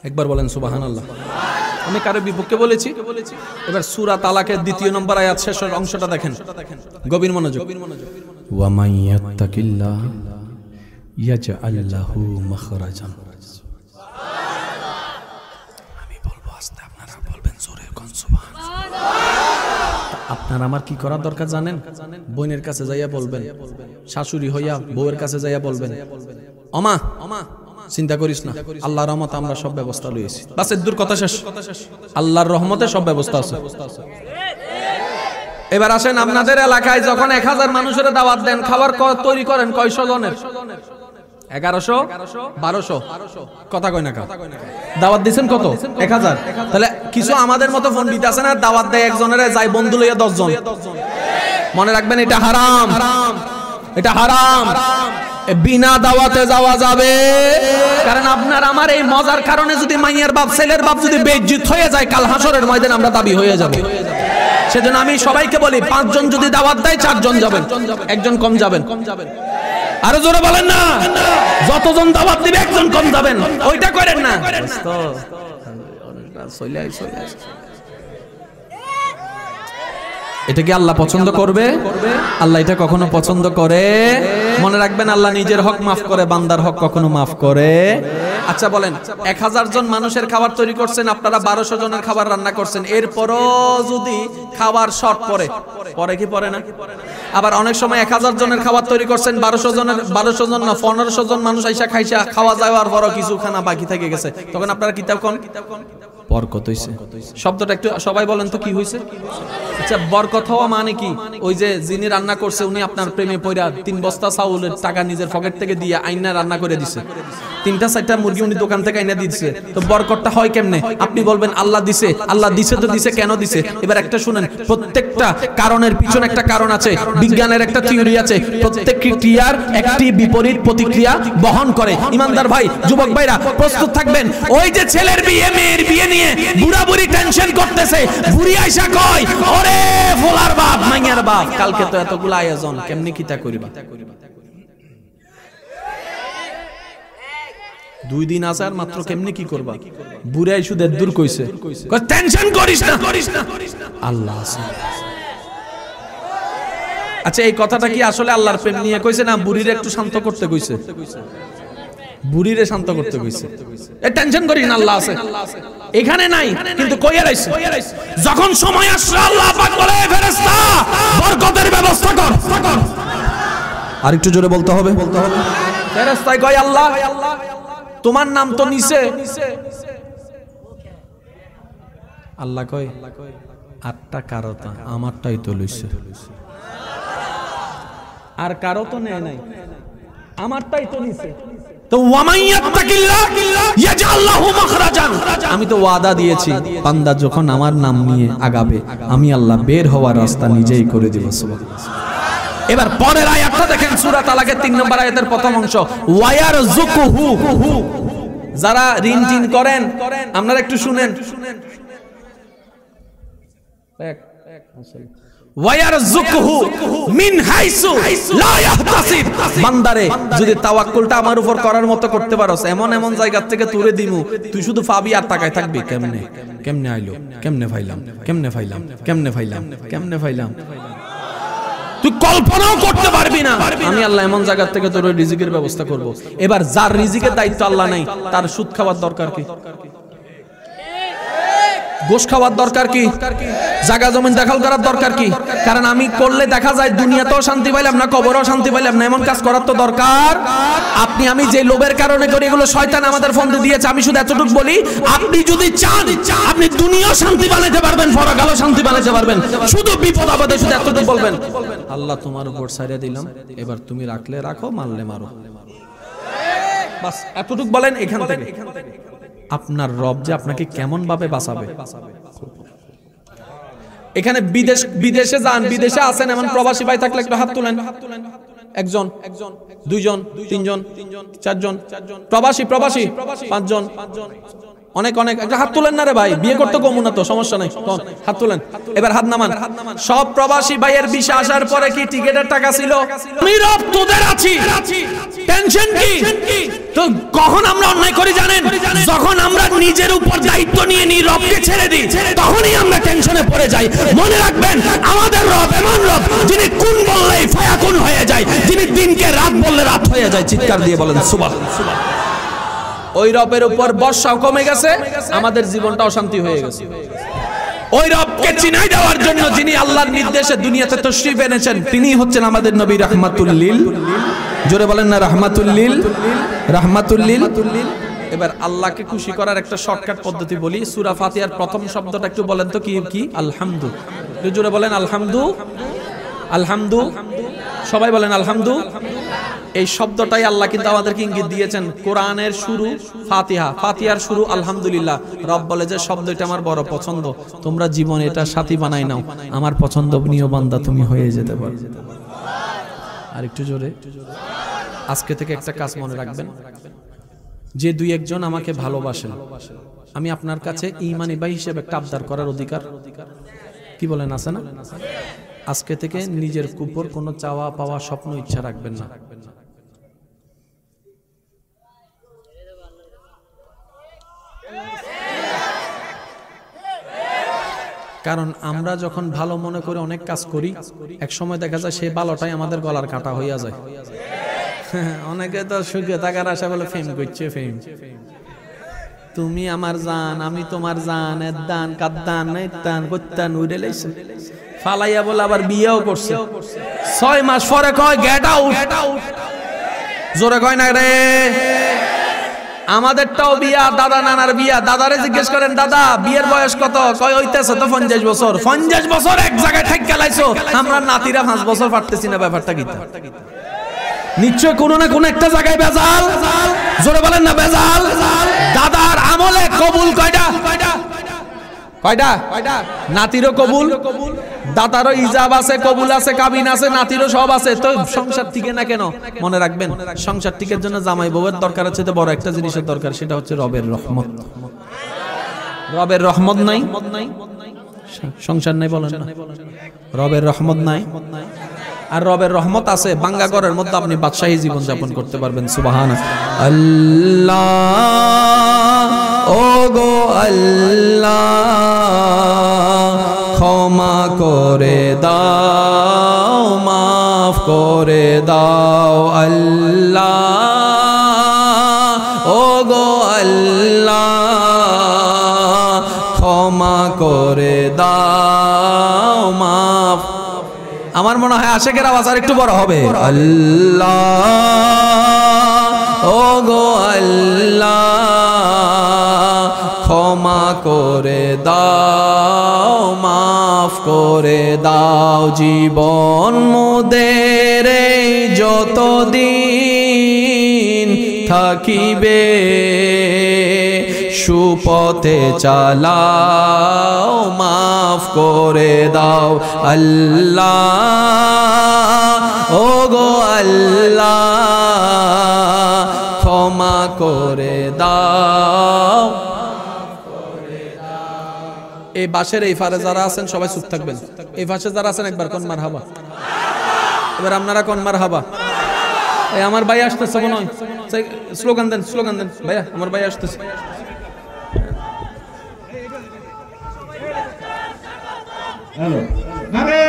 Speaker 1: একবার বলেন সুবহানাল্লাহ। আমি কারো বিপক্ষে বলেছি? এবার সূরা তালাকের 2 নম্বর আয়াত শেষের অংশটা দেখেন, গভীর মনোযোগ। ওয়া মাইয়াত্তাকিল্লাহ ইয়াজআল লাহু মাখরাজান। আমি বলবো আস্তে, আপনারা বলবেন জোরে, কোন সুবহানাল্লাহ। আপনার আমার কি করার দরকার জানেন? বোনের কাছে যাইয়া বলবেন, শাশুড়ি হইয়া বউয়ের কাছে যাইয়া বলবেন, ওমা চিন্তা করিস না, আল্লাহর রহমতে আমরা সব ব্যবস্থা লইছি। বাস এর কথা শেষ, আল্লাহর রহমতে সব ব্যবস্থা আছে। এবার আসেন, আপনাদের এলাকায় যখন 1000 মানুষের দাওয়াত দেন, খাবার তৈরি করেন কয়শো জনের? 1100, 1200, কথা কয় না। দাওয়াত দিচ্ছেন কত? 1000। তাহলে কিছু আমাদের মতো পণ্ডিত আছে না, দাওয়াত দেয় একজনের, যাই বন্ধু লইয়া 10 জন। মনে রাখবেন এটা হারাম, এটা হারাম। বিনা দাওয়াতে যাওয়া যাবে? কারণ আপনার আমার এই মজার কারণে যদি মাইয়ার বাপ, ছেলের বাপ যদি বেইজ্জত হয়ে যায়, কাল হাসরের ময়দানে আমরা দাবি হয়ে যাব। সেজন্য আমি সবাইকে বলি, 5 জন যদি দাওয়াত দেয় 4 জন যাবেন, একজন কম যাবেন। আরো জোরে বলেন না, যতজন দাওয়াত দিবে একজন কম যাবেন, ওইটা করেন না। এটা কি আল্লাহ পছন্দ করবে? আল্লাহ এটা কখনো পছন্দ করে? মনে রাখবেন, আল্লাহ নিজের হক মাফ করে, বান্দার হক কখনো মাফ করে। আচ্ছা বলেন, 1000 জন মানুষের খাবার তৈরি করছেন, আপনারা 1200 জনের খাবার রান্না করছেন, এরপরও যদি খাবার শর্ট পড়ে, পরে কি পড়ে না? আবার অনেক সময় 1000 জনের খাবার তৈরি করছেন, 1200 জন না 1500 জন মানুষ আইসা খাইসা খাওয়া যাওয়ার পরও কিছু খানা বাকি থেকে গেছে, তখন আপনারা কিতাব কোন বরকত হইছে। শব্দটা একটু সবাই বলেন তো, কি হইছে? আচ্ছা, বরকত হওয়া মানে কি? ওই যে যিনি রান্না করছে উনি আপনার প্রেমে পড়া 3 বস্তা চাউলের টাকা নিজের পকেট থেকে দিয়ে আইনা রান্না করে দিছে, তিনটা চারটা মুরগি উনি দোকান থেকে এনে দিচ্ছে, তো বরকতটা হয় কেমনে? আপনি বলবেন আল্লাহ দিছে, আল্লাহ দিছে তো দিছে, কেন দিছে? এবার একটা শুনেন, প্রত্যেকটা কারণের পিছনে একটা কারণ আছে, বিজ্ঞানের একটা থিওরি আছে, প্রত্যেকটি ক্রিয়ার একটি বিপরীত প্রতিক্রিয়া বহন করে। ইমানদার ভাই, যুবক ভাইরা প্রস্তুত থাকবেন। ওই যে ছেলের বিয়ে, মেয়ের বিয়ে নিয়ে বুড়া বুড়ি টেনশন করতেছে, বুড়ি আইসা কয়, ওরে ফোলার বাপ, মাইয়ার বাপ, কালকে তো এতগুলো আয়োজন, কেমনি কিতা করিবা? 2 দিন আছে আর মাত্র, কেমনি কি করবা? বুড়াই শুধু দূর কইছে, টেনশন করিস না, আল্লাহ আছে। আচ্ছা, এই কথাটা কি আসলে আল্লাহর প্রেম নিয়ে কইছে না বুড়িরে একটু শান্ত করতে কইছে? বুড়িরে শান্ত করতে কইছে, এই টেনশন করিস না, আল্লাহ আছে। এখানে নাই, কিন্তু কইয়া রাইছে। যখন সময় আসছে আল্লাহ পাক বলে, ফেরেশতা বরকতের ব্যবস্থা কর। আর একটু জোরে বলতে হবে। ফেরেশতাই কয়, আল্লাহ তোমার নাম তো নিছে। আল্লাহ কয়, 8টা কারোতা, আমারটাই তো লইছে। আর কারো তো নেয় নাই, আমারটাই তো নিছে। তো ওয়ামাইয়াত্তাকিল্লাহ ইয়াজআল লাহু মাখরাজান, আমি তো ওয়াদা দিয়েছি বান্দা যখন আমার নাম নিয়ে আগাবে, আমি আল্লাহ বের হওয়ার রাস্তা নিজেই করে দেব। সুবহানাল্লাহ। এবার পরের আয়াতটা দেখেন, সূরা তালাকের 3 নম্বর আয়াতের প্রথম অংশ, ওয়ায়ারযুকুহু, যারা ঋণ টিন করেন, আপনারা একটু শুনেন। ওয়ায়ারযুকুহু মিন হাইসু লা ইয়াহতাসিব, বান্দারে যদি তাওয়াক্কুলটা আমার উপর করার মতো করতে পারোস, এমন এমন জায়গা থেকে তুলে দিমু, তুই শুধু পাবি আর তাকায় থাকবি, কেমনে আইলো, কেমনে ফাইলাম, তুই কল্পনাও করতে পারবি না। আমি আল্লাহ এমন জায়গা থেকে তোর রিজিকের ব্যবস্থা করব। এবার যার রিজিকের দায়িত্ব আল্লাহ নাই, তার সুদ খাওয়ার দরকার কি? গোশ খাওয়ার দরকার কি? জায়গা জমিন দখল করার দরকার কি? কারণ আমি করলে দেখা যায় দুনিয়াতেও শান্তি পাইলাম না, কবরেও শান্তি পাইলাম না, এমন কাজ করার তো দরকার। আমি যে লোভের কারণে করি, এগুলো শয়তান আমাদের ফন্দি দিয়েছে। আমি শুধু এতটুকু বলি, আপনি যদি চান আপনি দুনিয়াও শান্তি বানাইতে পারবেন, পরকালও শান্তি বানাইতে পারবেন। শুধু বিপদ আপদে শুধু এতটুকু বলবেন, আল্লাহ তোমার উপর ছাইড়া দিলাম, এবার তুমি রাখলে রাখো, মারলে মারো, বাস এতটুকু বলেন। এখান থেকে আপনার রব যে আপনাকে কেমন ভাবে বাঁচাবে। এখানে বিদেশে যান, বিদেশে আছেন এমন প্রবাসী ভাই থাকলে একটু হাত তুলেন। 1 জন, 2 জন, 3 জন, 4 জন, প্রবাসী 5 জন, অনেক একটা হাত তুলেন না রে ভাই, বিয়ে করতে কমু না তো, সমস্যা নাই, হাত তুলেন। এবার হাত নামান। সব প্রবাসী ভাইয়ের ভিসা আসার পরে কি টিকেটের টাকা ছিল? আমি রব তোদের আছি, টেনশন কি? তো কখন আমরা অন্যায় করি জানেন? যখন আমরা নিজের উপর দায়িত্ব নিয়ে নি, রবকে ছেড়ে দিই, তখনই আমরা টেনশনে পড়ে যাই। মনে রাখবেন, আমাদের রব এমন রব যিনি কোন বললেই ফায়াকুন হয়ে যায়, যিনি দিনকে রাত বললে রাত হয়ে যায়। চিৎকার দিয়ে বলেন সুবহানাল্লাহ। ওই রবের উপর বর্ষাও কমে গেছে, আমাদের জীবনটা অশান্তি হয়ে গেছে। ওই রবকে চিনাই দেওয়ার জন্য যিনি আল্লাহর নির্দেশে দুনিয়াতে তশরিফ এনেছেন, তিনি হচ্ছেন আমাদের নবী রাহমাতুল লিল। জোরে বলেন না রাহমাতুল লিল। এবার আল্লাহকে খুশি করার একটা শর্টকাট পদ্ধতি বলি। সূরা ফাতিহার প্রথম শব্দটা একটু বলেন তো কি? আলহামদু। জোরে বলেন আলহামদু। সবাই বলেন আলহামদু। এই শব্দটাই আল্লাহ কিন্তু আমাদেরকে ইঙ্গিত দিয়েছেন। কোরআনের শুরু ফাতিহার শুরু আলহামদুলিল্লাহ। রব বলে যে শব্দটা আমার বড় পছন্দ, তোমরা জীবনে এটা সাথী বানাই নাও, আমার পছন্দনীয় বান্দা তুমি হয়ে যেতে পারো। আর একটু জোরে। আজকে থেকে একটা কাজ মনে রাখবেন, যে 2-1 জন আমাকে ভালোবাসেন, আমি আপনার কাছে ঈমানি ভাই হিসেবে একটা আবদার করার অধিকার, কি বলেন, আছে না? আজকে থেকে নিজের উপর কোনো চাওয়া পাওয়া স্বপ্ন ইচ্ছা রাখবেন না। কারণ আমরা যখন ভালো মনে করে অনেক কাজ করি, এক সময় দেখা যায় সেই ভালোটাই আমাদের গলার কাটা হইয়া যায়। অনেকে তো সুখে থাকার আশা বলে ফেম করছে, ফেম। তুমি আমার জান, আমি তোমার জান, এদান কাদ্দান নেতান কত্তান উড়ে লাইছে, ফালাইয়া বলে আবার বিয়েও করছে। 6 মাস পরে কয় গেট আউট। জোরে কয় না রে। আমাদেরটাও বিয়া, দাদা নানার বিয়া। দাদারে জিজ্ঞেস করেন, দাদা বিয়ের বয়স কত? কয় হইতেছে তো 50 বছর। 50 বছর এক জায়গায় ঠাইকা লাইছো, আমরা নাতিরা 5 বছর পারতেছি না। ব্যাপারটা কি? নিশ্চয় কোনো না কোনো একটা জায়গায় ভেজাল। জোরে বলেন না ভেজাল। দাদার আমলে কবুল কয়টা? কয়টা? নাতিরও কবুল, দাদারও ইজাব আছে, কবুল আছে, কাবিন আছে, নাতিরও সব আছে। তো সংসার টিকে না কেন? মনে রাখবেন, সংসার টিকের জন্য জামাই বউয়ের দরকার আছে, তো বড় একটা জিনিসের দরকার, সেটা হচ্ছে রবের রহমত। রবের রহমত নাই, সংসার নাই। বলেন না রবের রহমত নাই। আর রবের রহমত আছে, বাঙ্গা ঘরের মধ্যে আপনি বাদশাহী জীবন যাপন করতে পারবেন। সুবহানাল্লাহ। আল্লাহ ও গো আল্লাহ, ক্ষমা করে দাও, মাফ করে দাও। আল্লাহ ও গো আল্লাহ, ক্ষমা করে দাও, মাফ। আমার মনে হয় আশেকের আওয়াজ আর একটু বড় হবে। আল্লাহ ও গো আল্লাহ, ক্ষমা করে দাও, মাফ করে দাও। জীবন মোদের যতদিন থাকিবে, সুপথে চালাও, মাফ করে দাও। আল্লাহ ও গো আল্লাহ, ক্ষমা করে দাও। এই বাসের এই ফারে যারা আছেন সবাই চুপ থাকবেন। এই পাশে যারা আছেন একবার কোন মারহাবা। এবার আপনারা কোন মারহাবা। এই আমার ভাই আসতেছে মনে হয়, স্লোগান দেন, স্লোগান দেন ভাইয়া, আমার ভাই আসতেছে।
Speaker 2: নারে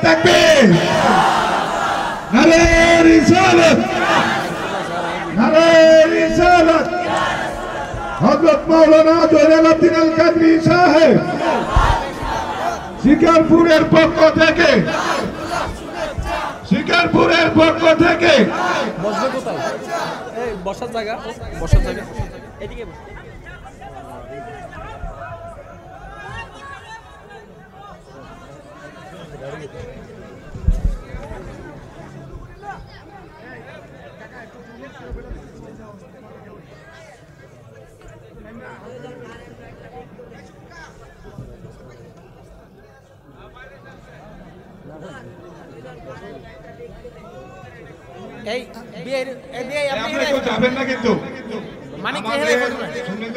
Speaker 2: তাকবীর, নারে রিসালাত, নারে রিসালাত। হযরত মাওলানা জয়নুদ্দিন আল কাদরি সাহেব শিকারপুরের পক্ষ থেকে, শিকারপুরের পক্ষ থেকে।
Speaker 1: বসবে কোথায়? এই বসার জায়গা, বসার জায়গা এদিকে বস। এই বিয়ের আপনি
Speaker 2: কেউ যাবেন না কিন্তু।
Speaker 1: মানিক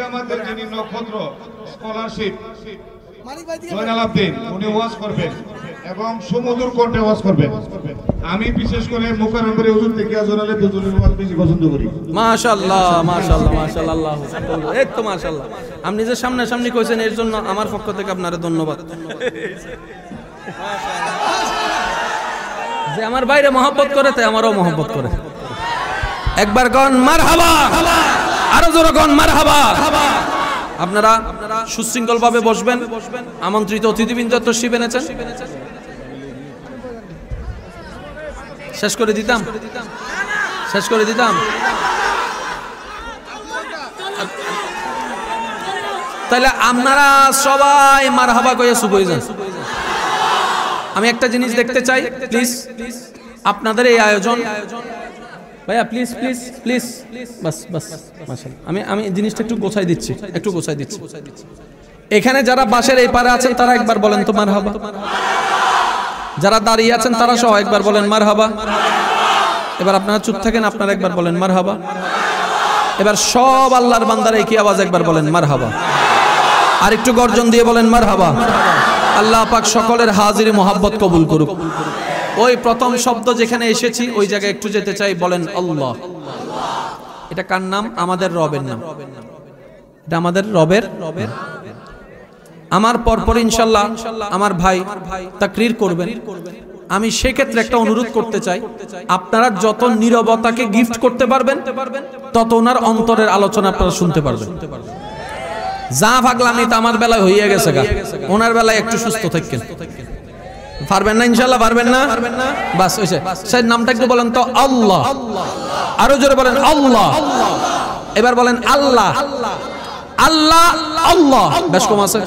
Speaker 2: আমাদের যিনি নক্ষত্র স্কলারশিপ জয়নালাব্দিন, উনি ওয়াজ করবেন এবং সুমধুর কণ্ঠে ওয়াজ করবেন। আমি বিশেষ করে মুকাররমপুরে হুজুর থেকে জোরালে দুজনের ওয়াজ বেশি পছন্দ করি।
Speaker 1: মাশাআল্লাহ, মাশাআল্লাহ, মাশাআল্লাহ, আল্লাহ এই তো মাশাআল্লাহ। আপনি যে সামনাসামনি কইছেন এর জন্য আমার পক্ষ থেকে আপনারে ধন্যবাদ। যে আমার বাইরে মহব্বত করে, তাই আমারও মহব্বত করে। একবার কোন মারহাবা, আরো জোরে কোন মারহাবা। আপনারা সুশৃঙ্খল ভাবে বসবেন। আমন্ত্রিত অতিথিবৃন্দ তশরিফ এনেছেন, শেষ করে দিতাম, শেষ করে দিতাম। তাহলে আপনারা সবাই মারহাবা কইয়া চুপ হয়ে যান। আমি একটা জিনিস দেখতে চাই, প্লিজ আপনাদের এই আয়োজন ভাইয়া, প্লিজ প্লিজ প্লিজ, বাস বাস, মাশাআল্লাহ। আমি জিনিসটা একটু গোছাই দিচ্ছি, একটু গোছাই দিচ্ছি। এখানে যারা বাসের এই পারে আছেন তারা একবার বলেন তো মারহাবা। যারা দাঁড়িয়ে আছেন তারা সহ একবার বলেন মারহাবা। এবার আপনারা চুপ থাকেন, আপনারা একবার বলেন মারহাবা। এবার সব আল্লাহর বান্দারা একই আওয়াজ একবার বলেন মারহাবা। আর একটু গর্জন দিয়ে বলেন মারহাবা। আল্লাহ পাক সকলের হাজিরি মোহাব্বত কবুল করুক। ওই প্রথম শব্দ যেখানে এসেছি ওই জায়গায় একটু যেতে চাই, বলেন আল্লাহ। এটা কার নাম? আমাদের রবের নাম। এটা আমাদের রবের। আমার পরপর ইনশাআল্লাহ আমার ভাই তাকরীর করবেন। আমি সেক্ষেত্রে একটা অনুরোধ করতে চাই, আপনারা যত নীরবতাকে গিফট করতে পারবেন তত ওনার অন্তরের আলোচনা আপনারা শুনতে পারবেন। যা ভাগলামি তা আমার বেলায় হইয়া গেছে গা, ওনার বেলায় একটু সুস্থ থাকেন। পারবেন না ইনশাআল্লাহ? পারবেন না? বাস হইছে। সেই নামটা একটু বলেন তো, আল্লাহ। আরো জোরে বলেন আল্লাহ। এবার বলেন আল্লাহ, আল্লাহ, আল্লাহ। বেশ কম আছে,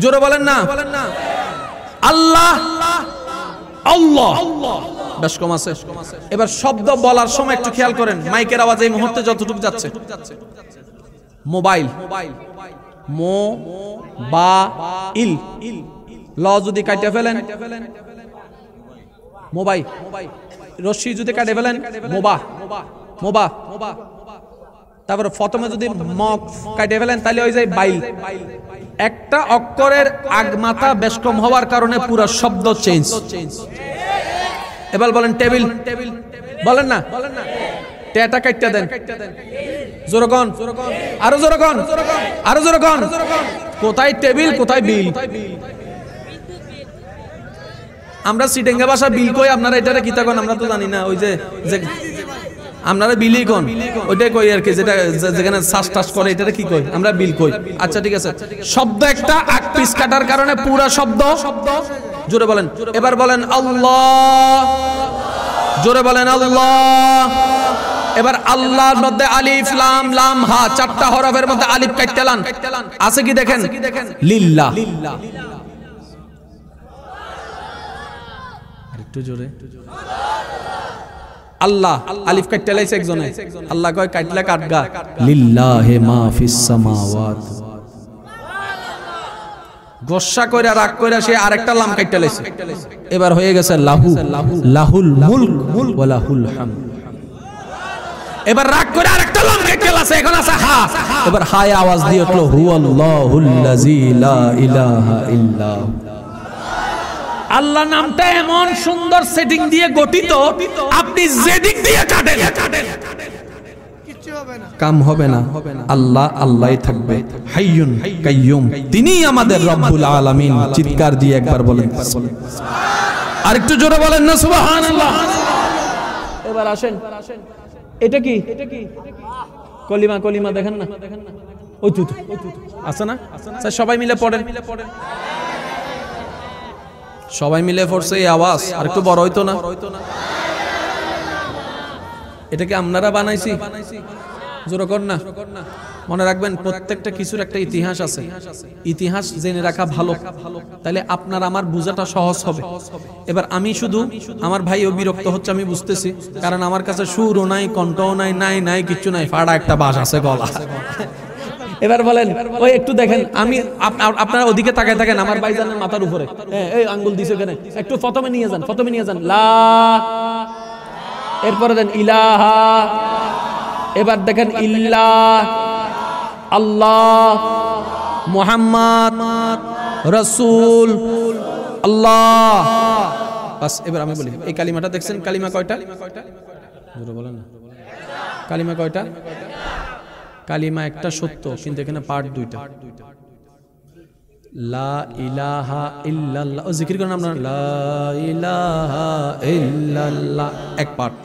Speaker 1: জোরে বলেন না। আল্লাহ, আল্লাহ, বেশ কম আছে। এবার শব্দ বলার সময় একটু খেয়াল করেন, মাইকের আওয়াজ এই মুহূর্তে যতটুকু যাচ্ছে, মোবাইল, মো বা ইল, ল যদি কাটে ফেলেন মোবাইল, রশ্মি যদি কাটে ফেলেন মোবা, মোবা, তারপরে প্রথমে যদি ম কাটে ফেলেন তাহলে হয়ে যায় বাইল। একটা অক্ষরের আগমাথা বেশ কম হওয়ার কারণে পুরো শব্দ চেঞ্জ। এবার বলেন টেবিল, বলেন না, টেটা কাটতে দেন, জোরগন, আরো জোরগন, আরো জোরগন, কোথায় টেবিল কোথায় বিল? আমরা সিটেঙ্গা ভাষা বিল কই, আপনারা এটারে কি থাকেন আমরা তো জানি না। ওই যে আপনারা বিলই কোন ওইটাই কই আর কি, যেটা যেখানে শ্বাস টাস করে এটারে কি কই আমরা বিল কই। আচ্ছা ঠিক আছে, শব্দ একটা আগ পিস কাটার কারণে পুরা শব্দ, জোরে বলেন। এবার বলেন আল্লাহ, জোরে বলেন আল্লাহ। এবার আল্লাহর মধ্যে আলিফ লাম লাম হা চারটা হরফের মধ্যে আলিফ কাটতেলান আছে কি দেখেন, লিল্লাহ। আরেকটু জোরে, আল্লাহ আলিফ কাটতে লাইছে একজনে, আল্লাহ কয় কাটলা কাটগা, লিল্লাহি মা ফিস সামাওয়াত। গোসা কইরা রাগ কইরা সে আরেকটা লাম কাটতে লাইছে, এবার হয়ে গেছে লাহু, লাহুল মুলক ওয়া লাহুল হামদ। এবার রাগ করে আরেকটা লাম কাটতে লাইছে, এখন আছে হা, এবার হায় আওয়াজ দিয়ে উঠলো হুয়াল্লাহুল্লাযী লা ইলাহা ইল্লা। আল্লাহ নামটা এমন সুন্দর সেটিং দিয়ে গঠিত, আপনি যেদিক দিয়ে কাটেন কিচ্ছু হবে না, কাম হবে না। আল্লাহ আল্লাহই থাকবে, হাইয়ুন কাইয়ুম, তিনিই আমাদের রব্বুল আলামিন। চিৎকার দিয়ে একবার বলেন আরেকটু জোরে বলেন না সুবহানাল্লাহ। এবার আসেন, এটা কি কলিমা, কলিমা দেখেন না, ওই তো আছে না, সবাই মিলে পড়েন, সবাই মিলে পড়ছে এই আওয়াজ আর একটু বড় হইতো না? এটাকে আপনারা বানাইছি, জোরে কর না। মনে রাখবেন প্রত্যেকটা কিছুর একটা ইতিহাস আছে, ইতিহাস জেনে রাখা ভালো, তাহলে আপনার আমার বোঝাটা সহজ হবে। এবার আমি শুধু, আমার ভাইও বিরক্ত হচ্ছে আমি বুঝতেছি, কারণ আমার কাছে সুরও নাই, কণ্ঠও নাই, নাই নাই কিচ্ছু নাই, ফাড়া একটা বাস আছে গলা। এবার বলেন ওই একটু দেখেন, আমি আপনারা ওদিকে তাকায় থাকেন, আমার ভাইজানের মাথার উপরে এই আঙ্গুল দিছে কেন, একটু প্রথমে নিয়ে যান, প্রথমে নিয়ে যান লা, এরপরে দেন ইলাহা, এবার দেখেন ইল্লাহ, আল্লাহ, মুহাম্মদ, রাসূল, আল্লাহ। বাস এবার আমি বলি এই কালিমাটা দেখছেন, কালিমা কয়টা? জোরে বলেন না, কালিমা কয়টা? কালিমা একটা সত্য, কিন্তু এখানে পার্ট দুইটা। লা ইলাহা ইল্লাল্লাহ, ও জিকির করেন আপনারা, লা ইলাহা ইল্লাল্লাহ এক পার্ট,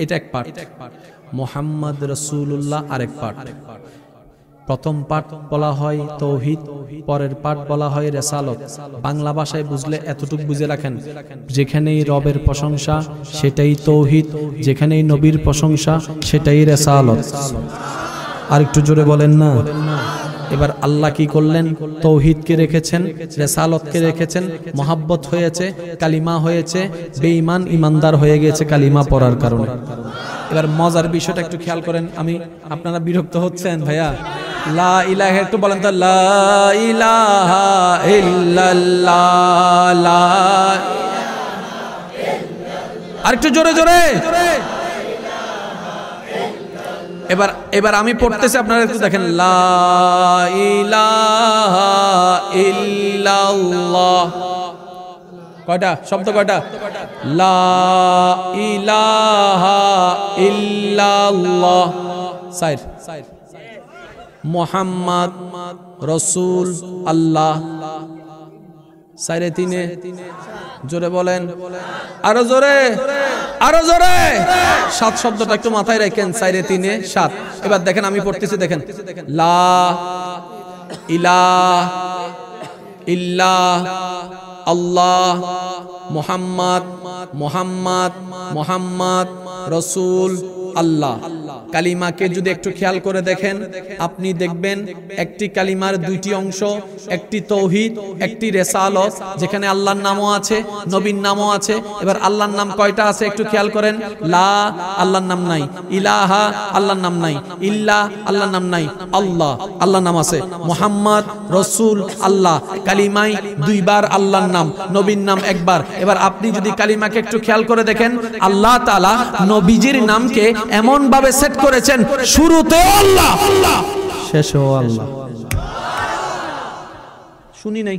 Speaker 1: এটা এক পার্ট। মুহাম্মদ রাসূলুল্লাহ আরেক পার্ট। প্রথম পার্ট বলা হয় তাওহীদ, পরের পার্ট বলা হয় রিসালাত। বাংলা ভাষায় বুঝলে এতটুকু বুঝে রাখেন, যেখানেই রবের প্রশংসা সেটাই তাওহীদ, যেখানেই নবীর প্রশংসা সেটাই রিসালাত। আর একটু জোরে বলেন না। এবার আল্লাহ কি করলেন? তাওহীদকে রেখেছেন, রিসালাতকে রেখেছেন, মহব্বত হয়েছে, কালিমা হয়েছে, বেঈমান ইমানদার হয়ে গেছে কালিমা পড়ার কারণে। এবার মজার বিষয়টা একটু খেয়াল করেন, আমি আপনারা বিরক্ত হচ্ছেন ভাইয়া, লা ইলাহা একটু বলেন তো, লা ইলাহা ইল্লাল্লাহ, লা, আরেকটু জোরে জোরে। এবার আমি পড়তেছি, আপনারা একটু দেখেন, লা ইলাহা ইল্লাল্লাহ, কয়টা শব্দ, কয়টা? লা ইলাহা ইল্লাল্লাহ, সাইর, মুহাম্মদ রাসূল আল্লাহ, সাইরে তিনে, জোরে বলেন, আরো জোরে, আরো জোরে। সাত শব্দটা একটু মাথায় রাখেন, সাইরে তিনে সাত। এবার দেখেন আমি পড়তেছি, দেখেন, লা ইলাহা ইল্লাল্লাহ, আল্লাহ, মুহাম্মদ, মুহাম্মদ, মুহাম্মদ রাসূল আল্লাহ। কালিমাকে যদি একটু খেয়াল করে দেখেন, আপনি দেখবেন একটি কালিমার দুইটি অংশ, একটি তৌহিদ, একটি রিসালাত, যেখানে আল্লাহর নামও আছে, নবীর নামও আছে। এবার আল্লাহর নাম কয়টা আছে একটু খেয়াল করেন। লা, আল্লাহর নাম নাই। ইলাহা, আল্লাহর নাম নাই। ইল্লা, আল্লাহর নাম নাই। আল্লাহ, আল্লাহর নাম আছে। মুহাম্মদ, রাসূল, আল্লাহ। কালিমায় দুইবার আল্লাহর নাম, নবীর নাম একবার। এবার আপনি যদি কালিমাকে একটু খেয়াল করে দেখেন, আল্লাহ তাআলা নবীজির নামকে এমন ভাবে সেট করেছেন, শুরুতেও আল্লাহ, শেষেও আল্লাহ। শুনি নাই?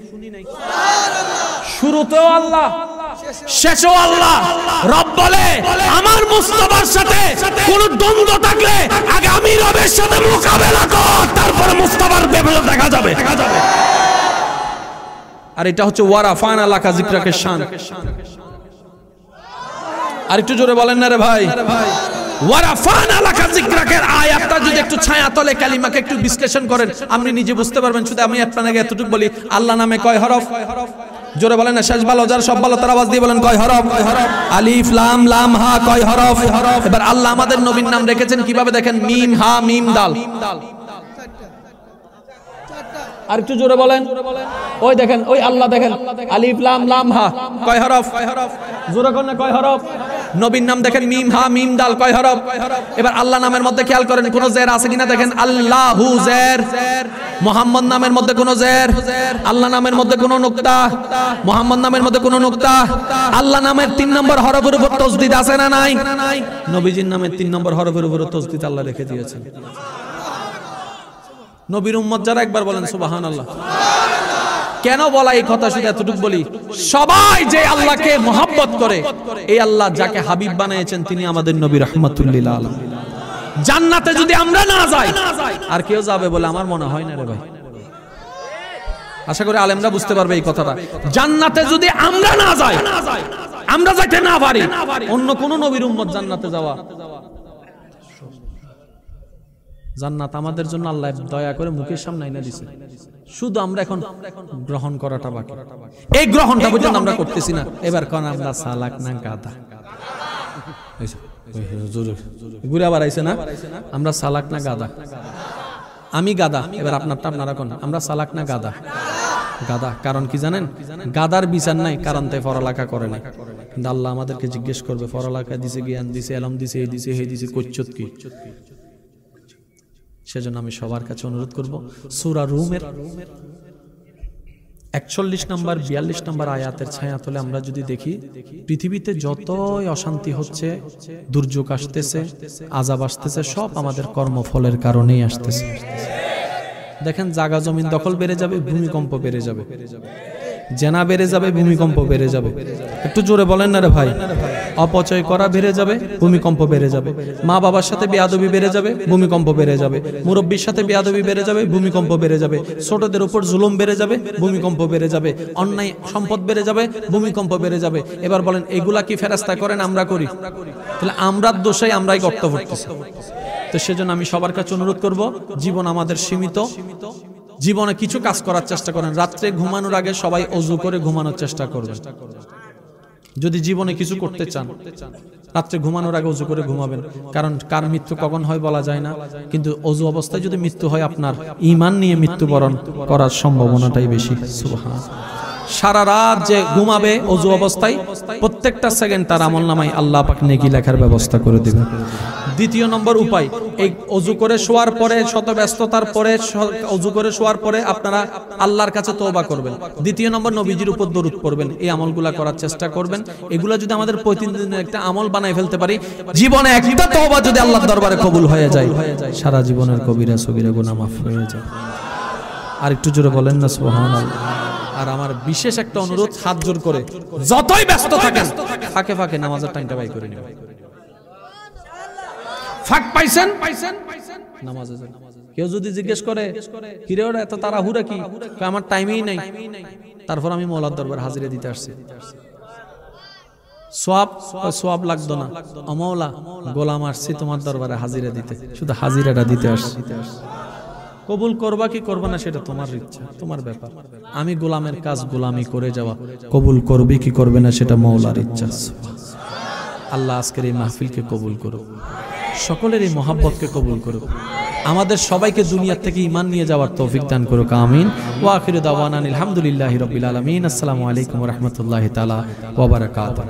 Speaker 1: শুরুতেও আল্লাহ, শেষেও আল্লাহ। রব বলে, আমার মুস্তাফার সাথে কোন দ্বন্দ্ব থাকলে আগে আমি রবের সাথে মোকাবেলা কর, তারপরে মুস্তাফার ব্যাপারে দেখা যাবে। আর এটা হচ্ছে ওয়ারাফানা লাকা যিকরাকে শান। আর একটু জোরে বলেন না রে ভাই। ওয়ারাফানা লাকা যিকরাকের আয়াতটা যদি একটু ছায়া তলে কালিমাকে একটু বিশ্লেষণ করেন, আপনি নিজে বুঝতে পারবেন। শুধু আমি আপনাকে এতটুকু বলি, আল্লাহ নামে কয় হরফ? জোরে বলেন না। শেষ ভালো, যারা সব ভালো তার আওয়াজ দিয়ে বলেন কয় হরফ? আলিফ লাম লাম হা, কয় হরফ? এবার আল্লাহ আমাদের নবীর নাম রেখেছেন কিভাবে দেখেন, মিম হা মিম দাল। আর একটু জোরে বলেন। ওই দেখেন, ওই আল্লাহ দেখেন, আলিফ লাম লাম হা, কয় হরফ? জোরে কোন কয় হরফ? নবীর নাম দেখেন, মিম হা মিম দাল, কয় হরফ? এবার আল্লাহ নামের মধ্যে খেয়াল করেন কোন জের আছে কিনা দেখেন। আল্লাহু জের, মুহাম্মদ নামের মধ্যে কোন জের, আল্লাহ নামের মধ্যে কোন নুকতা, মুহাম্মদ নামের মধ্যে কোন নুকতা। আল্লাহ নামের 3 নম্বর হরফের উপর তাসদীদ আছে না নাই? নবীজির নামের 3 নম্বর হরফের উপর তাসদীদ আল্লাহ রেখে দিয়েছেন। নবীর উম্মত যারা একবার বলেন সুবহানাল্লাহ। কেন বলা এই কথা? শুধু এতটুকু বলি, সবাই যে আল্লাহকে মহব্বত করে, এই আল্লাহ যাকে হাবিব বানিয়েছেন তিনি আমাদের নবী রাহমাতুল লিল আলামিন। জান্নাতে যদি আমরা না যাই, আর কেউ যাবে বলে আমার মনে হয় না রে ভাই। আশা করি আলেমরা বুঝতে পারবে এই কথাটা। জান্নাতে যদি আমরা না যাই, আমরা যাইতে না পারি, অন্য কোন নবীর উম্মত জান্নাতে যাওয়া, জান্নাত আমাদের জন্য আল্লাহ দয়া করে মুখের সামনে এনে দিয়েছে। শুধু আমরা এখন গ্রহণ করাটা বাকি। এই গ্রহণটা পর্যন্ত আমরা করতেছি না। এবার কোন আমরা সালাক না গাদা, ঘুরে আবার আইছে না, আমরা সালাক না গাদা। আমি গাদা, এবার আপনারটা আপনারা কোন, আমরা সালাক না গাদা? গাদা। কারণ কি জানেন? গাদার বিচার নাই, কারণ তাই পড়ালেখা করে নাই। কিন্তু আল্লাহ আমাদেরকে জিজ্ঞেস করবে, পড়ালেখা দিছে, জ্ঞান দিছে, এলম দিছে, এই দিছে, হে দিছে, কইছত কি? সেজন্য আমি সবার কাছে অনুরোধ করব, সূরা রুমের 41 নম্বর 42 নম্বর আয়াতের ছায়া তলে আমরা যদি দেখি, পৃথিবীতে যতই অশান্তি হচ্ছে, দুর্যোগ আসতেছে, আযাব আসতেছে, সব আমাদের কর্মফলের কারণেই আসতেছে। দেখেন, জায়গা জমিন দখল বেড়ে যাবে, ভূমিকম্প বেড়ে যাবে, জেনা বেড়ে যাবে, ভূমিকম্প বেড়ে যাবে। একটু জোরে বলেন না রে ভাই। অপচয় করা বেড়ে যাবে, ভূমিকম্প বেড়ে যাবে। মা বাবার সাথে বেয়াদবি বেড়ে যাবে, ভূমিকম্প বেড়ে যাবে। মুরব্বীর সাথে বেয়াদবি বেড়ে যাবে, ভূমিকম্প বেড়ে যাবে। ছোটদের উপর জুলুম বেড়ে যাবে, ভূমিকম্প বেড়ে যাবে। অন্যায় সম্পদ বেড়ে যাবে, ভূমিকম্প বেড়ে যাবে। এবার বলেন, এগুলা কি ফেরেশতা করেন? আমরা করি। তাহলে আমরার দোষেই আমরাই গর্ত ভরতেছি। তো সেজন্য আমি সবার কাছে অনুরোধ করব, জীবন আমাদের সীমিত, জীবনে কিছু কাজ করার চেষ্টা করেন। রাত্রে ঘুমানোর আগে সবাই ওযু করে ঘুমানোর চেষ্টা করবেন। যদি জীবনে কিছু করতে চান, রাত্রে ঘুমানোর আগে ওযু করে ঘুমাবেন। কারণ কার মৃত্যু কখন হয় বলা যায় না, কিন্তু ওযু অবস্থায় যদি মৃত্যু হয়, আপনার ঈমান নিয়ে মৃত্যুবরণ করার সম্ভাবনাটাই বেশি। সুবহানাল্লাহ। সারা রাত যে ঘুমাবে ওযু অবস্থায়, প্রত্যেকটা সেকেন্ড তার আমলনামায় আল্লাহ পাক নেকি লেখার ব্যবস্থা করে দিবেন। দ্বিতীয় নম্বর উপায়, এই ওযু করে শোয়ার পরে, শত ব্যস্ততার পরে ওযু করে শোয়ার পরে আপনারা আল্লাহর কাছে তওবা করবেন। দ্বিতীয় নম্বর, নবীজির উপর দরুদ পড়বেন। এই আমলগুলা করার চেষ্টা করবেন। এগুলা যদি আমাদের প্রতিদিনের একটা আমল বানাই ফেলতে পারি, জীবনে একটা তওবা যদি আল্লাহর দরবারে কবুল হয়ে যায়, সারা জীবনের কবিরা সগীরা গুনাহ মাফ হয়ে যায়। আর একটু জোরে বলেন না সুবহানাল্লাহ। আর আমার বিশেষ একটা অনুরোধ, হাত জোর করে, যতই ব্যস্ত থাকেন, ফাঁকে ফাঁকে নামাজের টাইমটা বাই করে নেবেন। ফাঁক পাইছেন, নামাজে যান। কেউ যদি জিজ্ঞেস করে, কিরে ওরা এত তাড়াহুড়া কি? আমার টাইমেই নাই। তারপর আমি মওলার দরবারে হাজিরা দিতে আসছি। সোয়াব লাগতো না, ও মওলা, গোলাম আসছি তোমার দরবারে হাজিরা দিতে, শুধু হাজিরাটা দিতে আসছি। কবুল করবা কি করবা না সেটা তোমার ইচ্ছা, তোমার ব্যাপার। আমি গোলামের কাজ গোলামি করে যাওয়া, কবুল করবে কি করবে না সেটা মওলার ইচ্ছা। আল্লাহ আজকের এই মাহফিলকে কবুল করুক। সকলের এই মহাব্বতকে কবুল করুক, আমাদের সবাইকে দুনিয়া থেকে ঈমান নিয়ে যাওয়ার তৌফিক দান করুক, আমিন। ওয়া আখিরু দাওয়ানা আলহামদুলিল্লাহি রাব্বিল আলামিন। আসসালামু আলাইকুম ওয়া রাহমাতুল্লাহি তাআলা ওয়া বারাকাতুহু।